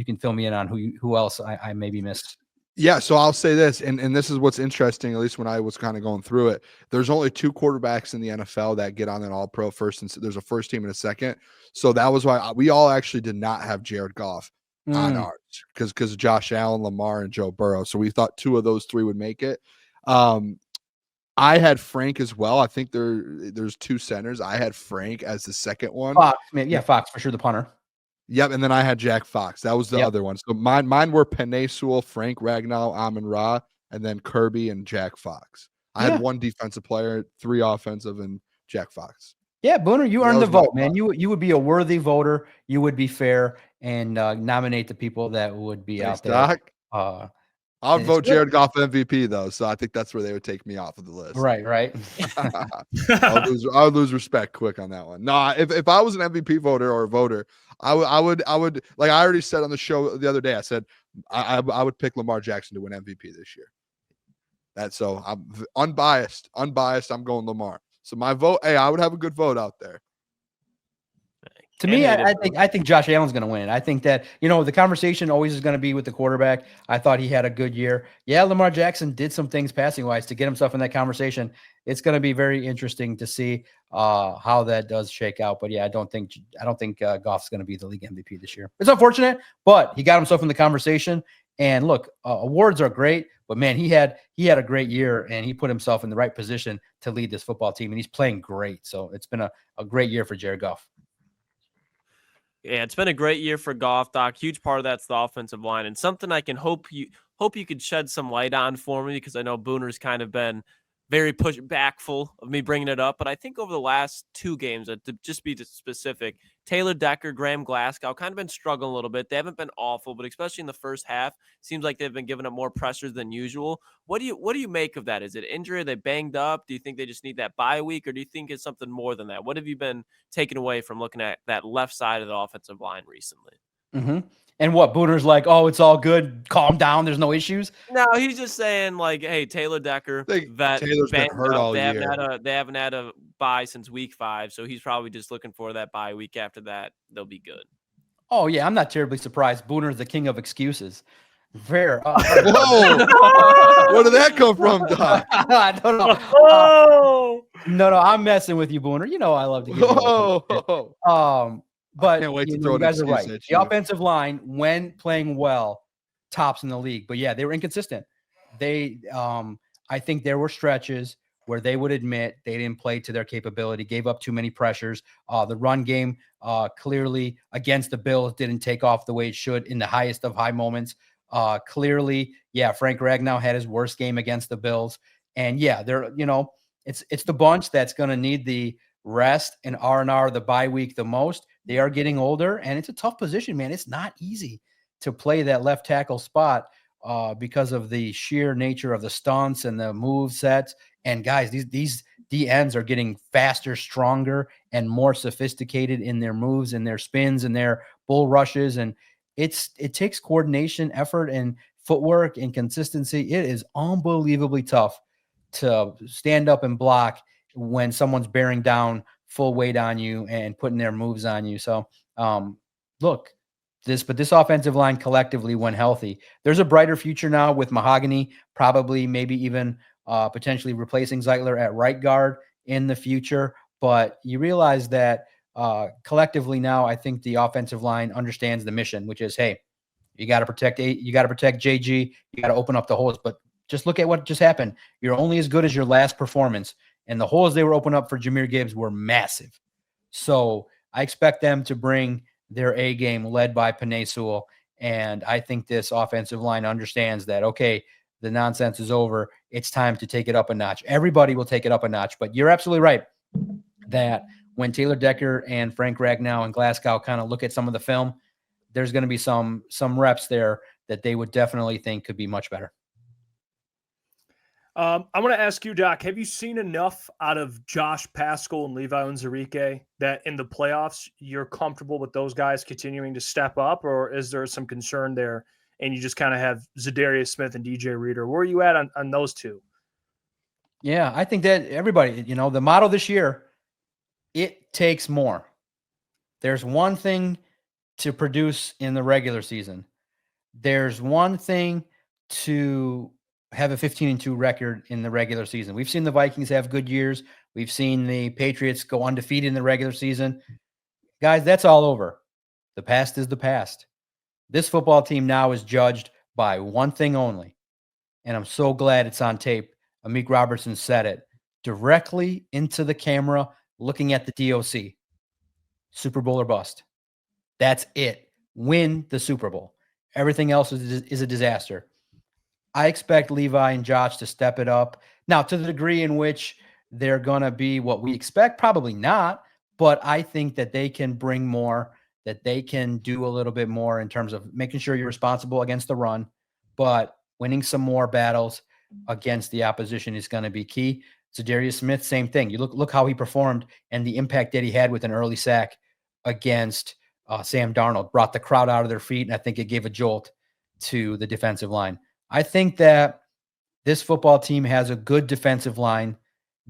can fill me in on who else I maybe missed. Yeah, so I'll say this, and this is what's interesting, at least when I was kind of going through it. There's only 2 quarterbacks in the NFL that get on an all-pro first, and there's a first team and a second. So that was why we all actually did not have Jared Goff on ours because of Josh Allen, Lamar, and Joe Burrow. So we thought 2 of those 3 would make it. I had Frank as well. I think there's 2 centers. I had Frank as the second one. Fox, Fox for sure, the punter. Yep, and then I had Jack Fox. That was the other one. So mine were Panay Sewell, Frank Ragnow, Amon-Ra, and then Kirby and Jack Fox. I had 1 defensive player, 3 offensive, and Jack Fox. Yeah, Booner, you earned the vote, man. You would be a worthy voter. You would be fair and nominate the people that would be out there. Doc. I'll vote Jared Goff MVP though, so I think that's where they would take me off of the list. Right. I would lose respect quick on that one. No, if I was an MVP voter or a voter, I would like I already said on the show the other day. I said I would pick Lamar Jackson to win MVP this year. That's so I'm unbiased. I'm going Lamar. So my vote, I would have a good vote out there. To me, I think Josh Allen's going to win. I think that, the conversation always is going to be with the quarterback. I thought he had a good year. Yeah, Lamar Jackson did some things passing-wise to get himself in that conversation. It's going to be very interesting to see how that does shake out. But, I don't think Goff's going to be the league MVP this year. It's unfortunate, but he got himself in the conversation. And, look, awards are great, but, man, he had a great year, and he put himself in the right position to lead this football team, and he's playing great. So it's been a great year for Jared Goff. Yeah, it's been a great year for Goff, Doc. Huge part of that's the offensive line, and something I can hope you could shed some light on for me, because I know Booner's kind of been very pushbackful of me bringing it up. But I think over the last 2 games, to just be specific, Taylor Decker, Graham Glasgow kind of been struggling a little bit. They haven't been awful, but especially in the first half, seems like they've been giving up more pressures than usual. What do you make of that? Is it injury? Are they banged up? Do you think they just need that bye week, or do you think it's something more than that? What have you been taken away from looking at that left side of the offensive line recently? Mm-hmm. And what Booner's like, oh, it's all good. Calm down. There's no issues. No, he's just saying like, hey, Taylor Decker, vet, Taylor's been banged hurt up. all They year. haven't had a bye since week 5, so he's probably just looking for that bye week. After that, they'll be good. Oh yeah, I'm not terribly surprised. Booner's the king of excuses. Whoa! Where did that come from, Doc? I don't know. No, I'm messing with you, Booner. You know I love to give you but can't wait to you throw an guys are excuse right. at The you. offensive line, when playing well, tops in the league. But yeah, they were inconsistent. They, I think there were stretches where they would admit they didn't play to their capability, gave up too many pressures. The run game clearly against the Bills didn't take off the way it should in the highest of high moments. Clearly, yeah, Frank Ragnow had his worst game against the Bills. And yeah, they're, it's the bunch that's going to need the rest and R&R the bye week the most. They are getting older, and it's a tough position, man. It's not easy to play that left tackle spot because of the sheer nature of the stunts and the move sets. And guys, these DNs are getting faster, stronger, and more sophisticated in their moves and their spins and their bull rushes. And it takes coordination, effort, and footwork and consistency. It is unbelievably tough to stand up and block when someone's bearing down full weight on you and putting their moves on you. So look, this offensive line collectively, when healthy, there's a brighter future now with Mahogany, probably maybe even potentially replacing Zeitler at right guard in the future. But you realize that collectively now, I think the offensive line understands the mission, which is, hey, you got to protect JG, you got to open up the holes. But just look at what just happened. You're only as good as your last performance. And the holes they were opening up for Jahmyr Gibbs were massive. So I expect them to bring their A game led by Penei Sewell. And I think this offensive line understands that, okay, the nonsense is over. It's time to take it up a notch. Everybody will take it up a notch. But you're absolutely right that when Taylor Decker and Frank Ragnow and Glasgow kind of look at some of the film, there's going to be some reps there that they would definitely think could be much better. I'm going to ask you, Doc, have you seen enough out of Josh Paschal and Levi Onwuzurike that in the playoffs you're comfortable with those guys continuing to step up, or is there some concern there and you just kind of have Zadarius Smith and DJ Reader? Where are you at on those two? Yeah, I think that everybody, the motto this year, it takes more. There's one thing to produce in the regular season. There's one thing to have a 15-2 record in the regular season. We've seen the Vikings have good years. We've seen the Patriots go undefeated in the regular season. Guys, that's all over. The past is the past. This football team now is judged by one thing only. And I'm so glad it's on tape. Amik Robertson said it directly into the camera, looking at the DOC. Super Bowl or bust. That's it. Win the Super Bowl. Everything else is a disaster. I expect Levi and Josh to step it up. Now, to the degree in which they're going to be what we expect, probably not. But I think that they can bring more, that they can do a little bit more in terms of making sure you're responsible against the run, but winning some more battles against the opposition is going to be key. Zadarius Smith, same thing. You look how he performed and the impact that he had with an early sack against Sam Darnold. Brought the crowd out of their feet, and I think it gave a jolt to the defensive line. I think that this football team has a good defensive line,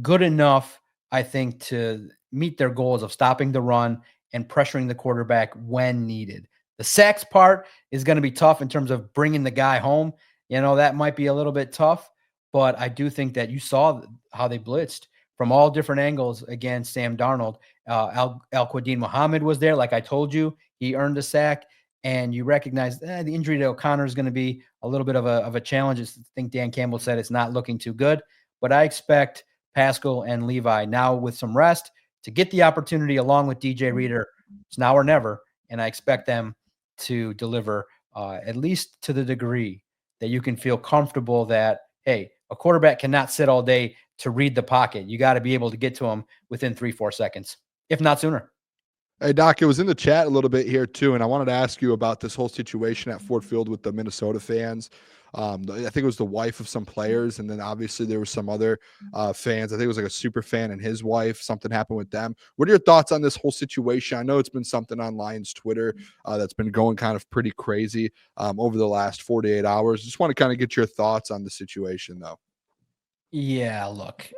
good enough, I think, to meet their goals of stopping the run and pressuring the quarterback when needed. The sacks part is going to be tough in terms of bringing the guy home. That might be a little bit tough, but I do think that you saw how they blitzed from all different angles against Sam Darnold. Al-Quadin Muhammad was there. Like I told you, he earned a sack. And you recognize the injury to O'Connor is going to be a little bit of a challenge. I think Dan Campbell said it's not looking too good. But I expect Paschal and Levi now with some rest to get the opportunity along with DJ Reader. It's now or never and I expect them to deliver at least to the degree that you can feel comfortable that, hey, a quarterback cannot sit all day to read the pocket. You got to be able to get to him within 3-4 seconds, if not sooner. Hey, Doc, it was in the chat a little bit here too, and I wanted to ask you about this whole situation at Ford Field with the Minnesota fans. I think it was the wife of some players, and then obviously there were some other fans. I think it was like a super fan and his wife. Something happened with them. What are your thoughts on this whole situation? I know it's been something on Lions Twitter that's been going kind of pretty crazy over the last 48 hours. Just want to kind of get your thoughts on the situation, though. Yeah, look,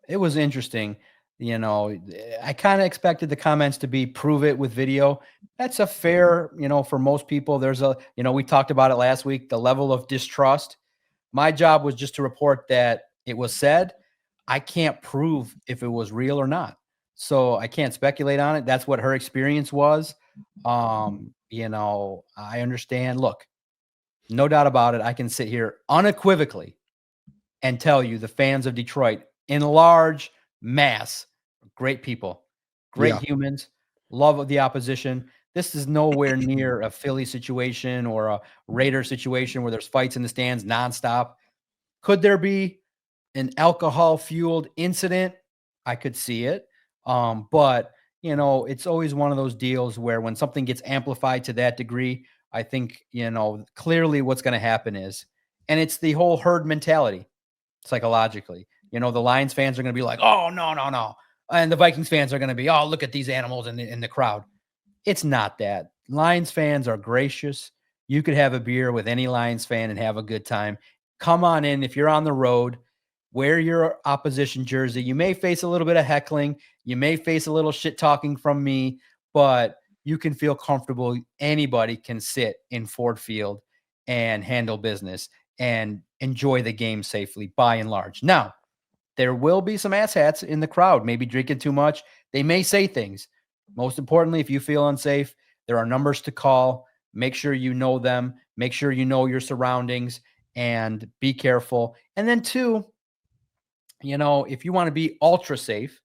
it was interesting. I kind of expected the comments to be prove it with video. That's a fair, for most people. There's we talked about it last week, the level of distrust. My job was just to report that it was said. I can't prove if it was real or not. So I can't speculate on it. That's what her experience was. I understand. Look, no doubt about it. I can sit here unequivocally and tell you the fans of Detroit in large mass, great people, great humans, love of the opposition. This is nowhere near a Philly situation or a Raider situation where there's fights in the stands nonstop. Could there be an alcohol-fueled incident? I could see it. But, it's always one of those deals where when something gets amplified to that degree, I think, clearly what's going to happen is, and it's the whole herd mentality psychologically. The Lions fans are going to be like, oh, no. And the Vikings fans are going to be, oh, look at these animals in the crowd. It's not that. Lions fans are gracious. You could have a beer with any Lions fan and have a good time. Come on in. If you're on the road, wear your opposition jersey. You may face a little bit of heckling. You may face a little shit talking from me, but you can feel comfortable. Anybody can sit in Ford Field and handle business and enjoy the game safely by and large. Now, there will be some asshats in the crowd, maybe drinking too much. They may say things. Most importantly, if you feel unsafe, there are numbers to call. Make sure you know them. Make sure you know your surroundings and be careful. And then two, if you want to be ultra safe,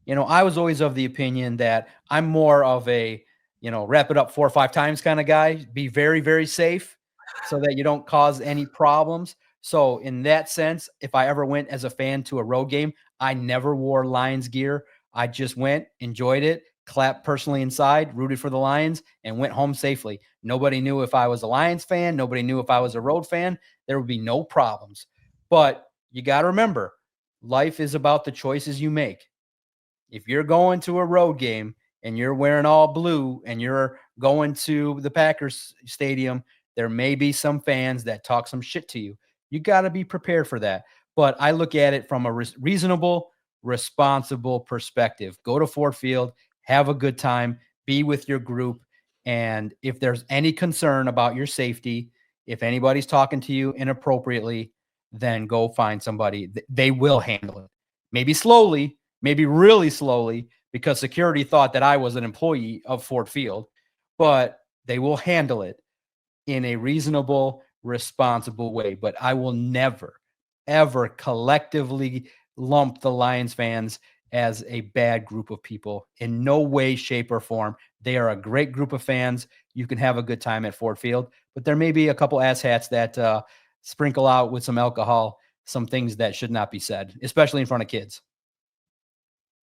I was always of the opinion that I'm more of a, wrap it up 4 or 5 times kind of guy. Be very, very safe so that you don't cause any problems. So in that sense, if I ever went as a fan to a road game, I never wore Lions gear. I just went, enjoyed it, clapped personally inside, rooted for the Lions, and went home safely. Nobody knew if I was a Lions fan. Nobody knew if I was a road fan. There would be no problems. But you got to remember, life is about the choices you make. If you're going to a road game and you're wearing all blue and you're going to the Packers stadium, there may be some fans that talk some shit to you. You got to be prepared for that. But I look at it from a reasonable, responsible perspective. Go to Ford Field, have a good time, be with your group. And if there's any concern about your safety, if anybody's talking to you inappropriately, then go find somebody. They will handle it. Maybe slowly, maybe really slowly, because security thought that I was an employee of Ford Field, but they will handle it in a reasonable, responsible way. But I will never, ever collectively lump the Lions fans as a bad group of people in no way, shape, or form. They are a great group of fans. You can have a good time at Ford Field, but there may be a couple asshats that sprinkle out with some alcohol, some things that should not be said, especially in front of kids.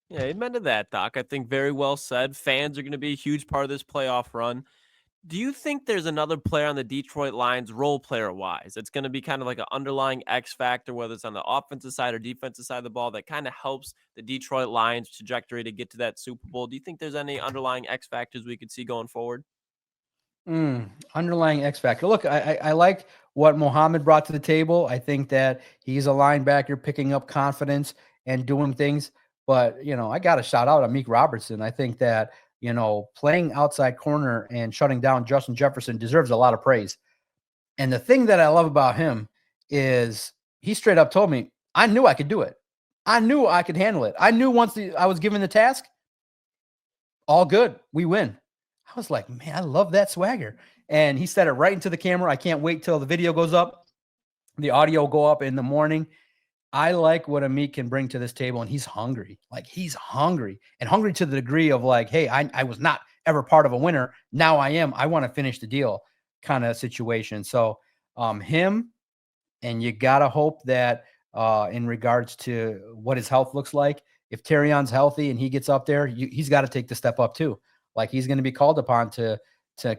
Yeah, amen to that, Doc. I think very well said. Fans are going to be a huge part of this playoff run. Do you think there's another player on the Detroit Lions, role player wise, it's going to be kind of like an underlying X factor, whether it's on the offensive side or defensive side of the ball, that kind of helps the Detroit Lions trajectory to get to that Super Bowl? Do you think there's any underlying X factors we could see going forward? Underlying X factor. Look, I like what Mohamed brought to the table. I think that he's a linebacker picking up confidence and doing things. But, I got to shout out Amik Robertson. I think that, playing outside corner and shutting down Justin Jefferson deserves a lot of praise. And the thing that I love about him is he straight up told me, I knew I could do it. I knew I could handle it. I knew once I was given the task, all good, we win. I was like, man, I love that swagger. And he said it right into the camera. I can't wait till the video goes up. The audio will go up in the morning. I like what Amit can bring to this table, and he's hungry. Like, he's hungry, and hungry to the degree of like, hey, I was not ever part of a winner. Now I am. I want to finish the deal kind of situation. So him, and you got to hope that in regards to what his health looks like, if Terrion's healthy and he gets up there, he's got to take the step up too. Like, he's going to be called upon to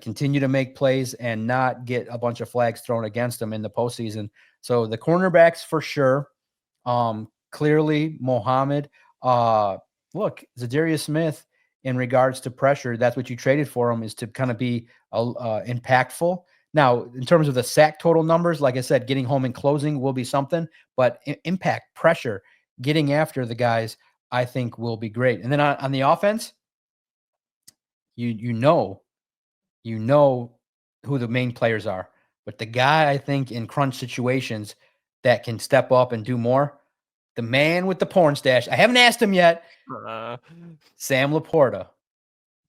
continue to make plays and not get a bunch of flags thrown against him in the postseason. So the cornerbacks for sure. Clearly Mohammed, look, Zadarius Smith, in regards to pressure, that's what you traded for him, is to kind of be impactful. Now, in terms of the sack total numbers, like I said, getting home and closing will be something, but impact, pressure, getting after the guys, I think will be great. And then on the offense, you know who the main players are, but the guy I think in crunch situations that can step up and do more, the man with the porn stash. I haven't asked him yet. Sam Laporta.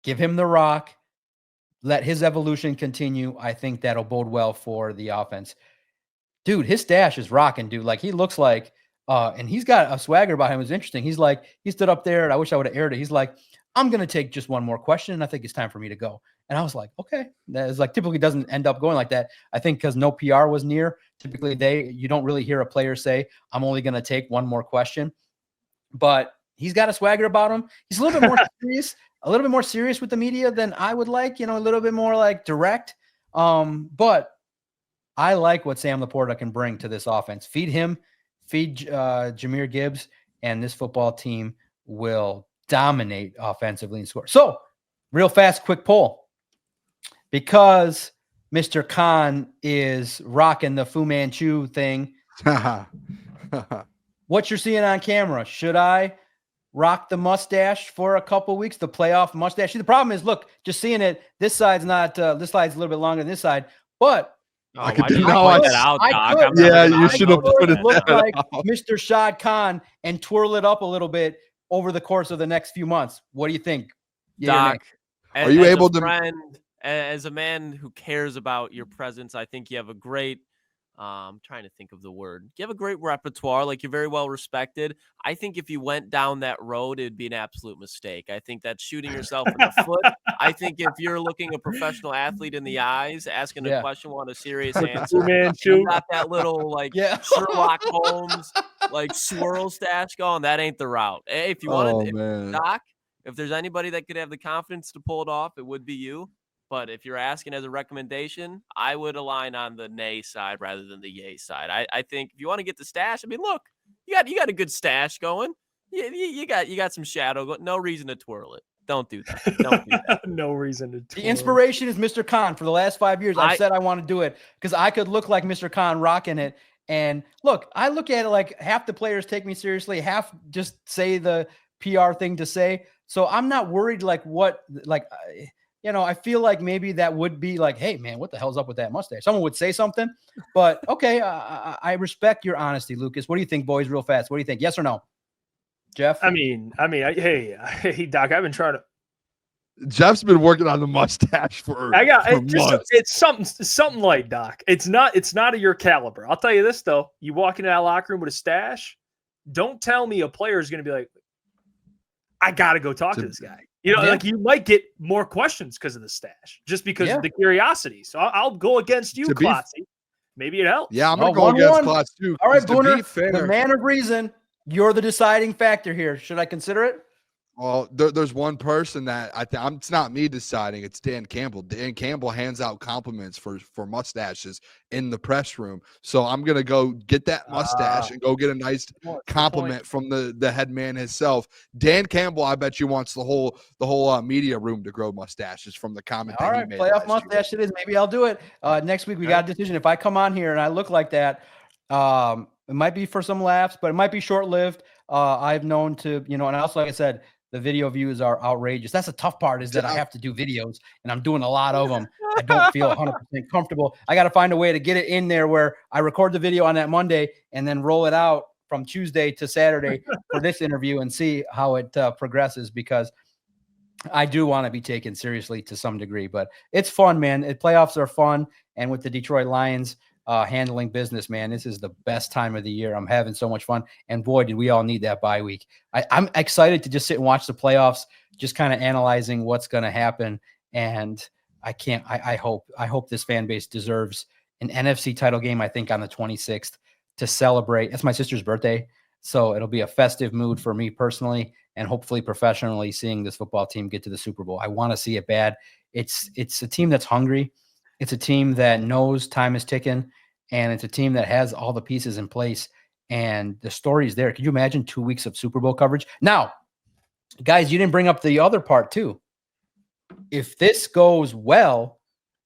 Give him the rock. Let his evolution continue. I think that'll bode well for the offense. Dude, his stash is rocking, dude. Like, he looks like, and he's got a swagger about him. It's interesting. He's like, he stood up there, and I wish I would have aired it. He's like, I'm going to take just one more question, and I think it's time for me to go. And I was like, okay. That is like, typically doesn't end up going like that. I think because no PR was near, typically you don't really hear a player say, I'm only going to take one more question. But he's got a swagger about him. He's a little bit more serious with the media than I would like, a little bit more like direct. But I like what Sam Laporta can bring to this offense. Feed him, feed Jahmyr Gibbs, and this football team will dominate offensively and score. So, real fast, quick poll. Because Mr. Khan is rocking the Fu Manchu thing, what you're seeing on camera, should I rock the mustache for a couple weeks, the playoff mustache? See, the problem is, look, just seeing it, this side's not, this side's a little bit longer than this side, but I could you should have put it look like Mr. Shad Khan and twirl it up a little bit over the course of the next few months. What do you think, Doc? Are you able to? As a man who cares about your presence, I think you have a great, I'm trying to think of the word. You have a great repertoire. Like, you're very well respected. I think if you went down that road, it'd be an absolute mistake. I think that's shooting yourself in the foot. I think if you're looking a professional athlete in the eyes, asking a question, want a serious answer, you got that little Sherlock Holmes like swirl stash going, that ain't the route. Hey, if you wanted, Doc, if there's anybody that could have the confidence to pull it off, it would be you. But if you're asking as a recommendation, I would align on the nay side rather than the yay side. I think if you want to get the stash, I mean, look, you got a good stash going. You got some shadow going. No reason to twirl it. Don't do that. Don't do that. No reason to twirl. The inspiration is Mr. Khan. For the last 5 years, I've said I want to do it because I could look like Mr. Khan rocking it. And look, I look at it like half the players take me seriously, half just say the PR thing to say. So I'm not worried I feel like maybe that would be like, hey, man, what the hell's up with that mustache? Someone would say something, but okay, I respect your honesty, Lucas. What do you think, boys, real fast? What do you think? Yes or no? Jeff? Hey, Doc, I've been trying to. Jeff's been working on the mustache for months. It's something like, Doc. It's not of your caliber. I'll tell you this, though. You walk into that locker room with a stash, don't tell me a player is going to be like, I got to go talk to this guy. Like, you might get more questions because of the stash, just because of the curiosity. So I'll go against you, Klotzy. Maybe it helps. Yeah, I'm going to go against Klotz too. All right, Booner, the man of reason, you're the deciding factor here. Should I consider it? Well, there's one person that it's not me deciding. It's Dan Campbell. Dan Campbell hands out compliments for mustaches in the press room. So I'm going to go get that mustache and go get a nice compliment from the head man himself. Dan Campbell, I bet you wants the whole media room to grow mustaches from the comment that he made. All right, playoff mustache it is. Maybe I'll do it. Next week we got a decision. If I come on here and I look like that, it might be for some laughs, but it might be short-lived. I've known to, and also, like I said, the video views are outrageous. That's the tough part, is that I have to do videos, and I'm doing a lot of them. I don't feel 100% comfortable. I got to find a way to get it in there where I record the video on that Monday and then roll it out from Tuesday to Saturday for this interview and see how it progresses, because I do want to be taken seriously to some degree. But it's fun, man. Playoffs are fun, and with the Detroit Lions handling business, man. This is the best time of the year. I'm having so much fun. And boy, did we all need that bye week. I'm excited to just sit and watch the playoffs, just kind of analyzing what's going to happen. And I hope this fan base deserves an NFC title game, I think on the 26th to celebrate. It's my sister's birthday. So it'll be a festive mood for me personally, and hopefully professionally, seeing this football team get to the Super Bowl. I want to see it bad. It's a team that's hungry. It's a team that knows time is ticking, and it's a team that has all the pieces in place, and the story is there. Could you imagine 2 weeks of Super Bowl coverage? Now, guys, you didn't bring up the other part too. If this goes well,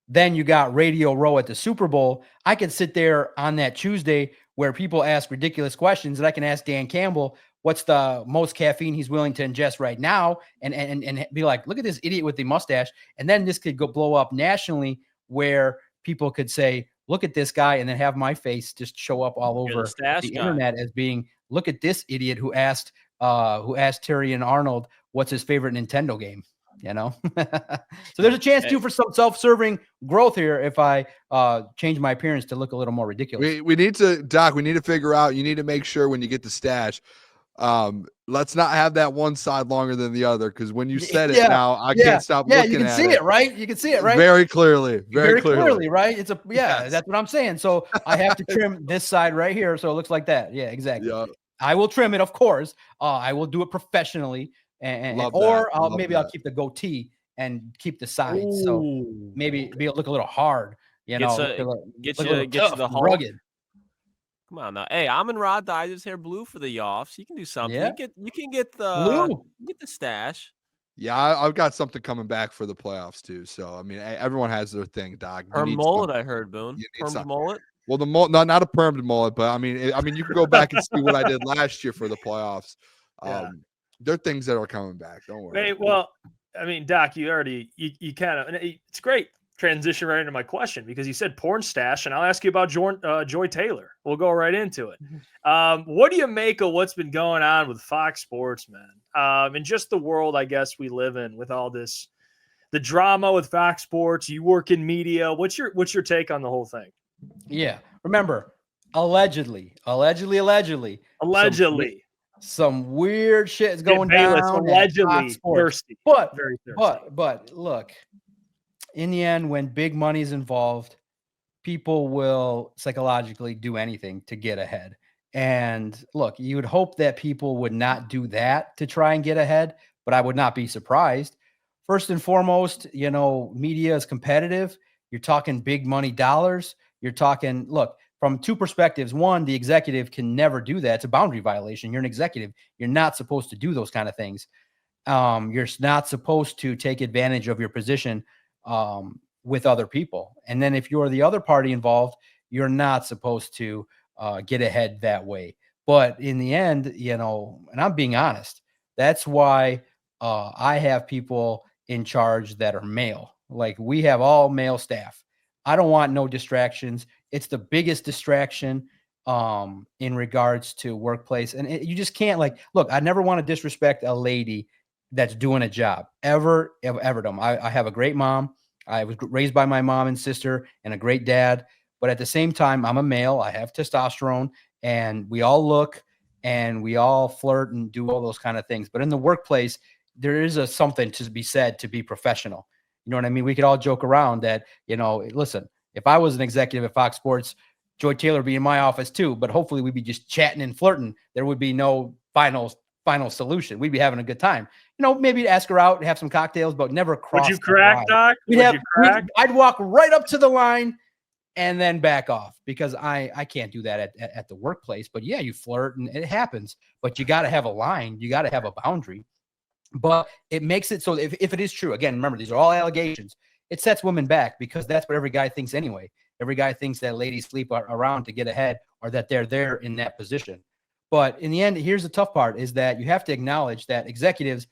then you got Radio Row at the Super Bowl. I can sit there on that Tuesday where people ask ridiculous questions, and I can ask Dan Campbell what's the most caffeine he's willing to ingest right now, and be like, look at this idiot with the mustache. And then this could go blow up nationally, where people could say, look at this guy, and then have my face just show up all over the internet as being, look at this idiot who asked Terry and Arnold what's his favorite Nintendo game. You know, so there's a chance too for some self-serving growth here if I change my appearance to look a little more ridiculous. We need to, Doc. We need to figure out. You need to make sure when you get the stash, let's not have that one side longer than the other, because when you said it now, I can't stop looking at it. Yeah, you can see it, right? You can see it, right? Very clearly, very clearly, right? It's that's what I'm saying. So I have to trim this side right here so it looks like that. Yeah, exactly. Yeah. I will trim it, of course. I will do it professionally. I'll keep the goatee and keep the sides. Ooh. So maybe look a little hard, you know, get you the Hulk. Rugged. Come on now. Hey, Amon-Ra dyes his hair blue for the offs. You can do something. Yeah. You can get the stash. Yeah, I've got something coming back for the playoffs too. So I mean, everyone has their thing, Doc. Perm mullet, I heard, Boone. Permed mullet. Well, the mullet, not a permed mullet, but I mean, you can go back and see what I did last year for the playoffs. Yeah. There are things that are coming back. Don't worry. Well, I mean, Doc, you kind of, it's great transition right into my question, because you said porn stash, and I'll ask you about Joy Taylor. We'll go right into it. What do you make of what's been going on with Fox Sports, man? And just the world, I guess, we live in with all this, the drama with Fox Sports. You work in media. What's your take on the whole thing? Yeah. Remember, allegedly. Some weird shit is going down. Allegedly thirsty. But look, in the end, when big money is involved, people will psychologically do anything to get ahead. And look, you would hope that people would not do that to try and get ahead, but I would not be surprised. First and foremost, you know, media is competitive. You're talking big money dollars. You're talking, look, from two perspectives. One, the executive can never do that. It's a boundary violation. You're an executive. You're not supposed to do those kind of things. You're not supposed to take advantage of your position with other people. And then if you're the other party involved, you're not supposed to get ahead that way. But in the end, you know, and I'm being honest, that's why I have people in charge that are male. Like, we have all male staff. I don't want no distractions. It's the biggest distraction in regards to workplace. And you just can't, like, look, I never want to disrespect a lady that's doing a job. Ever. I have a great mom. I was raised by my mom and sister and a great dad. But at the same time, I'm a male. I have testosterone, and we all look and we all flirt and do all those kind of things. But in the workplace, there is something to be said to be professional. You know what I mean? We could all joke around that, you know, listen, if I was an executive at Fox Sports, Joy Taylor would be in my office too, but hopefully we'd be just chatting and flirting. There would be no final solution. We'd be having a good time. You know, maybe ask her out and have some cocktails, but never cross. Would you crack, Doc? I'd walk right up to the line and then back off, because I can't do that at the workplace. But yeah, you flirt and it happens, but you got to have a line. You got to have a boundary. But it makes it so if it is true, again, remember, these are all allegations. It sets women back, because that's what every guy thinks anyway. Every guy thinks that ladies sleep around to get ahead, or that they're there in that position. But in the end, here's the tough part, is that you have to acknowledge that executives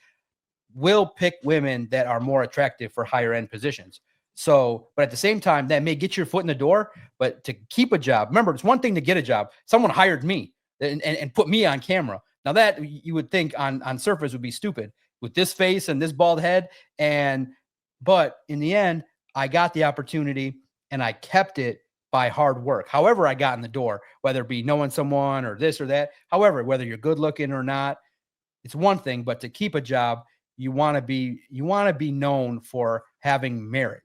will pick women that are more attractive for higher end positions. So, but at the same time, that may get your foot in the door, but to keep a job, remember, it's one thing to get a job. Someone hired me and put me on camera. Now that you would think on surface would be stupid, with this face and this bald head. But in the end, I got the opportunity and I kept it by hard work. However I got in the door, whether it be knowing someone or this or that, however, whether you're good looking or not, it's one thing, but to keep a job, you want to be known for having merit.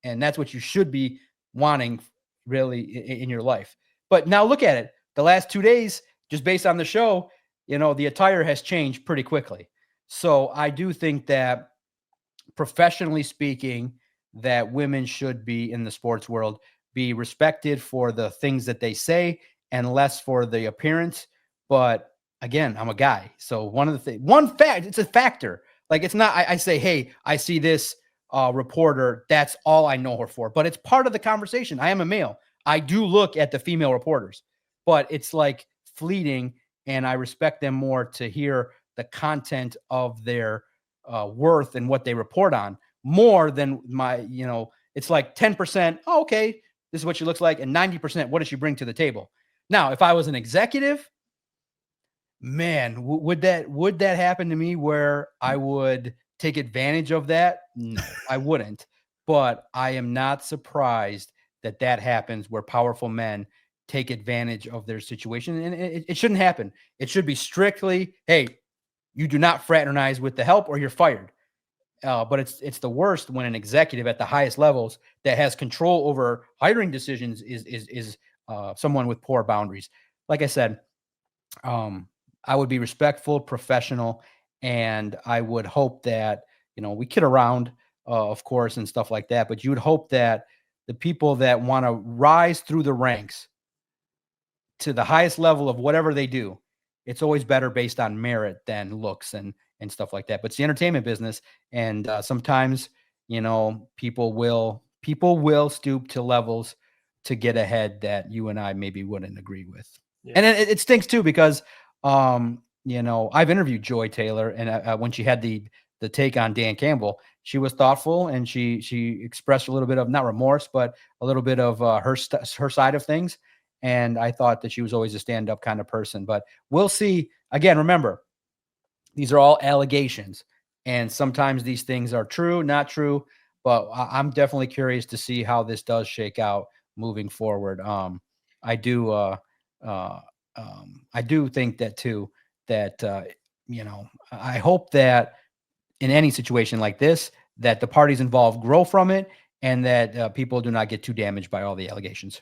And that's what you should be wanting really in your life. But now look at it. The last 2 days, just based on the show, the attire has changed pretty quickly. So I do think that professionally speaking, that women should be in the sports world, be respected for the things that they say and less for the appearance. But again, I'm a guy. So one fact, it's a factor. Like it's not, I say, hey, I see this reporter. That's all I know her for, but it's part of the conversation. I am a male. I do look at the female reporters, but it's like fleeting, and I respect them more to hear the content of their worth and what they report on more than my, it's like 10%. Oh, okay, this is what she looks like. And 90%, what does she bring to the table? Now, if I was an executive, man, would that happen to me where I would take advantage of that? No, I wouldn't. But I am not surprised that happens where powerful men take advantage of their situation. And it shouldn't happen. It should be strictly, hey, you do not fraternize with the help or you're fired. But it's the worst when an executive at the highest levels that has control over hiring decisions is someone with poor boundaries. Like I said, I would be respectful, professional, and I would hope that, we kid around, of course, and stuff like that, but you would hope that the people that want to rise through the ranks to the highest level of whatever they do, it's always better based on merit than looks and stuff like that. But it's the entertainment business. And sometimes, people will stoop to levels to get ahead that you and I maybe wouldn't agree with. Yeah. And it stinks too, because, I've interviewed Joy Taylor, and when she had the take on Dan Campbell, she was thoughtful, and she expressed a little bit of not remorse, but a little bit of her side of things. And I thought that she was always a stand-up kind of person. But we'll see. Again, remember, these are all allegations, and sometimes these things are true, not true. But I'm definitely curious to see how this does shake out moving forward. I do think that too. That I hope that in any situation like this, that the parties involved grow from it, and that people do not get too damaged by all the allegations.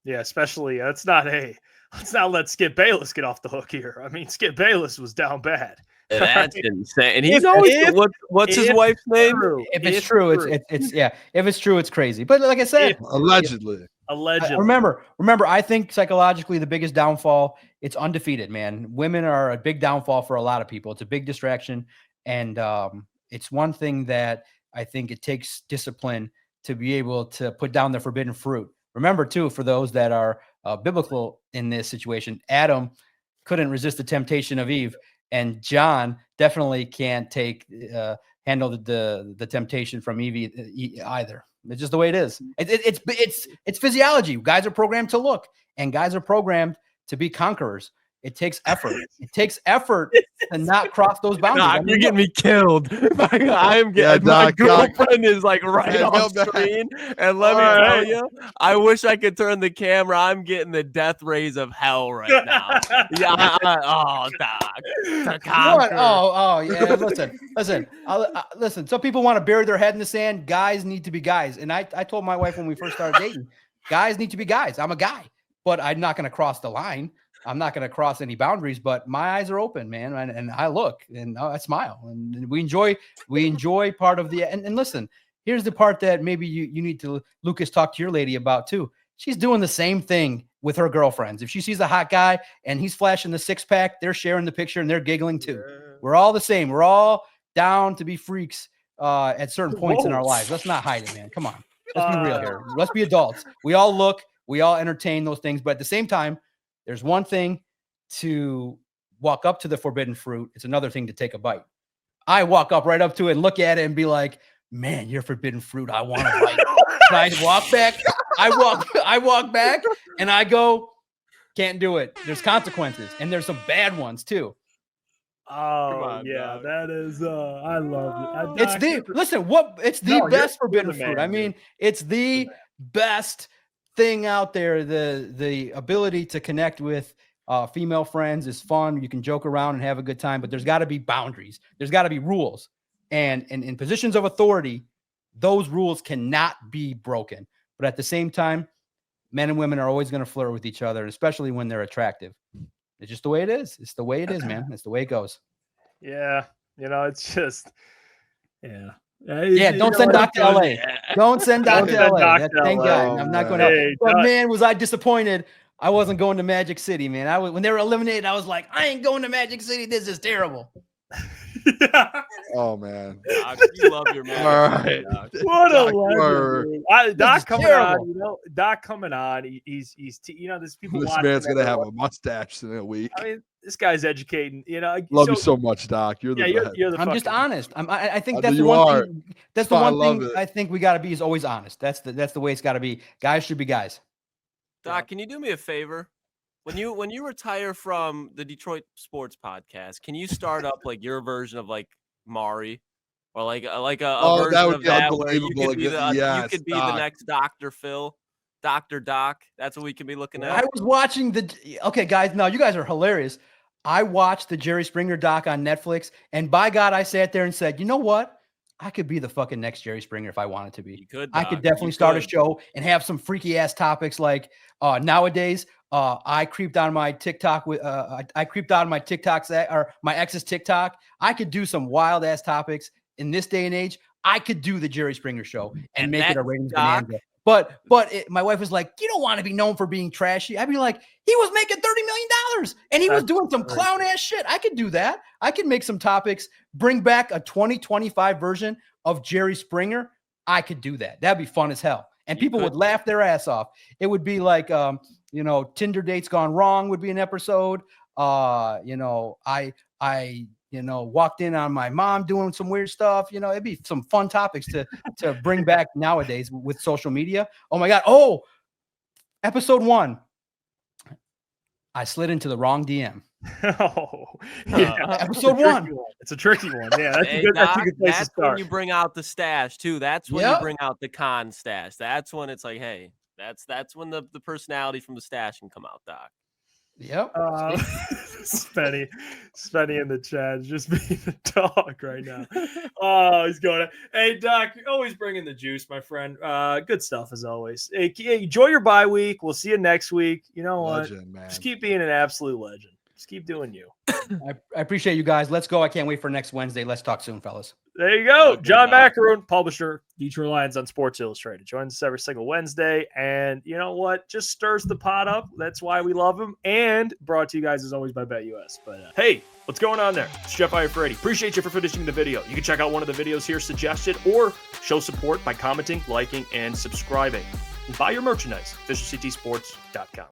Yeah, especially let's not let Skip Bayless get off the hook here. I mean, Skip Bayless was down bad. That's insane. And he's always what's his wife's name? If it's true, it's yeah. If it's true, it's crazy. But like I said, allegedly. Remember, I think psychologically the biggest downfall, it's undefeated, man. Women are a big downfall for a lot of people. It's a big distraction. And it's one thing that I think it takes discipline to be able to put down the forbidden fruit. Remember, too, for those that are biblical in this situation, Adam couldn't resist the temptation of Eve, and John definitely can't handle the temptation from Eve either. It's just the way it is. It's physiology. Guys are programmed to look, and guys are programmed to be conquerors. It takes effort. It takes effort to not cross those boundaries. You're getting me killed. I'm getting my girlfriend is like right off screen. And let me tell you, I wish I could turn the camera. I'm getting the death rays of hell right now. Yeah. Doc. Oh, yeah. Listen. Some people want to bury their head in the sand. Guys need to be guys. And I told my wife when we first started dating, guys need to be guys. I'm a guy, but I'm not going to cross the line. I'm not going to cross any boundaries, but my eyes are open, man. And I look and I smile, and we enjoy part of the, and listen, here's the part that maybe you need to, Lucas, talk to your lady about too. She's doing the same thing with her girlfriends. If she sees a hot guy and he's flashing the 6-pack, they're sharing the picture and they're giggling too. We're all the same. We're all down to be freaks at certain points in our lives. Let's not hide it, man. Come on. Let's be real here. Let's be adults. We all look, we all entertain those things, but at the same time, there's one thing to walk up to the forbidden fruit. It's another thing to take a bite. I walk up right up to it and look at it and be like, man, you're forbidden fruit. I want to bite. I walk back. I walk back and I go, can't do it. There's consequences, and there's some bad ones too. Oh, yeah, that is, I love it. It's the best forbidden fruit. I mean, it's the best thing out there. The ability to connect with female friends is fun. You can joke around and have a good time, but there's got to be boundaries. There's got to be rules. And in positions of authority, those rules cannot be broken. But at the same time, men and women are always going to flirt with each other, especially when they're attractive. It's just the way it is. It's the way it is, man. It's the way it goes. Yeah. It's just, yeah. Yeah, don't send Doc to LA. Don't send Doc to LA. Thank God. I'm not going to. But man, was I disappointed. I wasn't going to Magic City, man. When they were eliminated, I was like, I ain't going to Magic City. This is terrible. Oh man, Doc, you love your man. All right. What a legend. Doc coming terrible. on, Doc coming on. He's there's people. This man's gonna have a mustache in a week. I mean, this guy's educating. Love you so much, Doc. You're the best. You're the I'm just honest. I think that's you the one are. thing. That's the I one love thing it. I think we got to be is always honest. That's the way it's got to be. Guys should be guys. Doc, can you do me a favor? When you retire from the Detroit Sports Podcast, can you start up like your version of like Maury, or like a version that would of be that where you unbelievable. could be the Yes, you could be Doc. the next Dr. Phil, Dr. Doc. That's what we can be looking at. I was watching okay, guys. Now you guys are hilarious. I watched the Jerry Springer doc on Netflix, and by God, I sat there and said, you know what? I could be the fucking next Jerry Springer if I wanted to be. You could, I Doc. could definitely You start a could. show and have some freaky ass topics like nowadays. I creeped on my TikTok with I creeped on my TikToks or my ex's TikTok. I could do some wild ass topics in this day and age. I could do the Jerry Springer show and make it a ratings bonanza. But my wife was like, you don't want to be known for being trashy. I'd be like, he was making $30 million and he was doing some clown ass shit. I could do that. I could make some topics, bring back a 2025 version of Jerry Springer. I could do that. That'd be fun as hell. And people would laugh their ass off. It would be like, Tinder dates gone wrong would be an episode. I walked in on my mom doing some weird stuff. It'd be some fun topics to bring back nowadays with social media. Oh my God. Oh, episode 1. I slid into the wrong DM. Episode 1. It's a tricky one. Yeah, that's Hey, a good. Doc, That's a good place to that's start. when you bring out the stash too. That's when you bring out the con stash. That's when it's like, hey, that's when the personality from the stash can come out, Doc. Yep. Spenny in the chat is just being a dog right now. Oh, he's going. Hey, Doc, you're always bringing the juice, my friend. Good stuff as always. Hey, enjoy your bye week. We'll see you next week. You know what? Legend, man. Just keep being an absolute legend. Just keep doing you. I appreciate you guys. Let's go. I can't wait for next Wednesday. Let's talk soon, fellas. There you go. Okay, John Doc. Maakaron, publisher, Detroit Lions on Sports Illustrated. Joins us every single Wednesday. And you know what? Just stirs the pot up. That's why we love him. And brought to you guys as always by BetUS. But hey, what's going on there? It's Jeff Iafrate. Appreciate you for finishing the video. You can check out one of the videos here suggested or show support by commenting, liking, and subscribing. And buy your merchandise, FisherCTSports.com.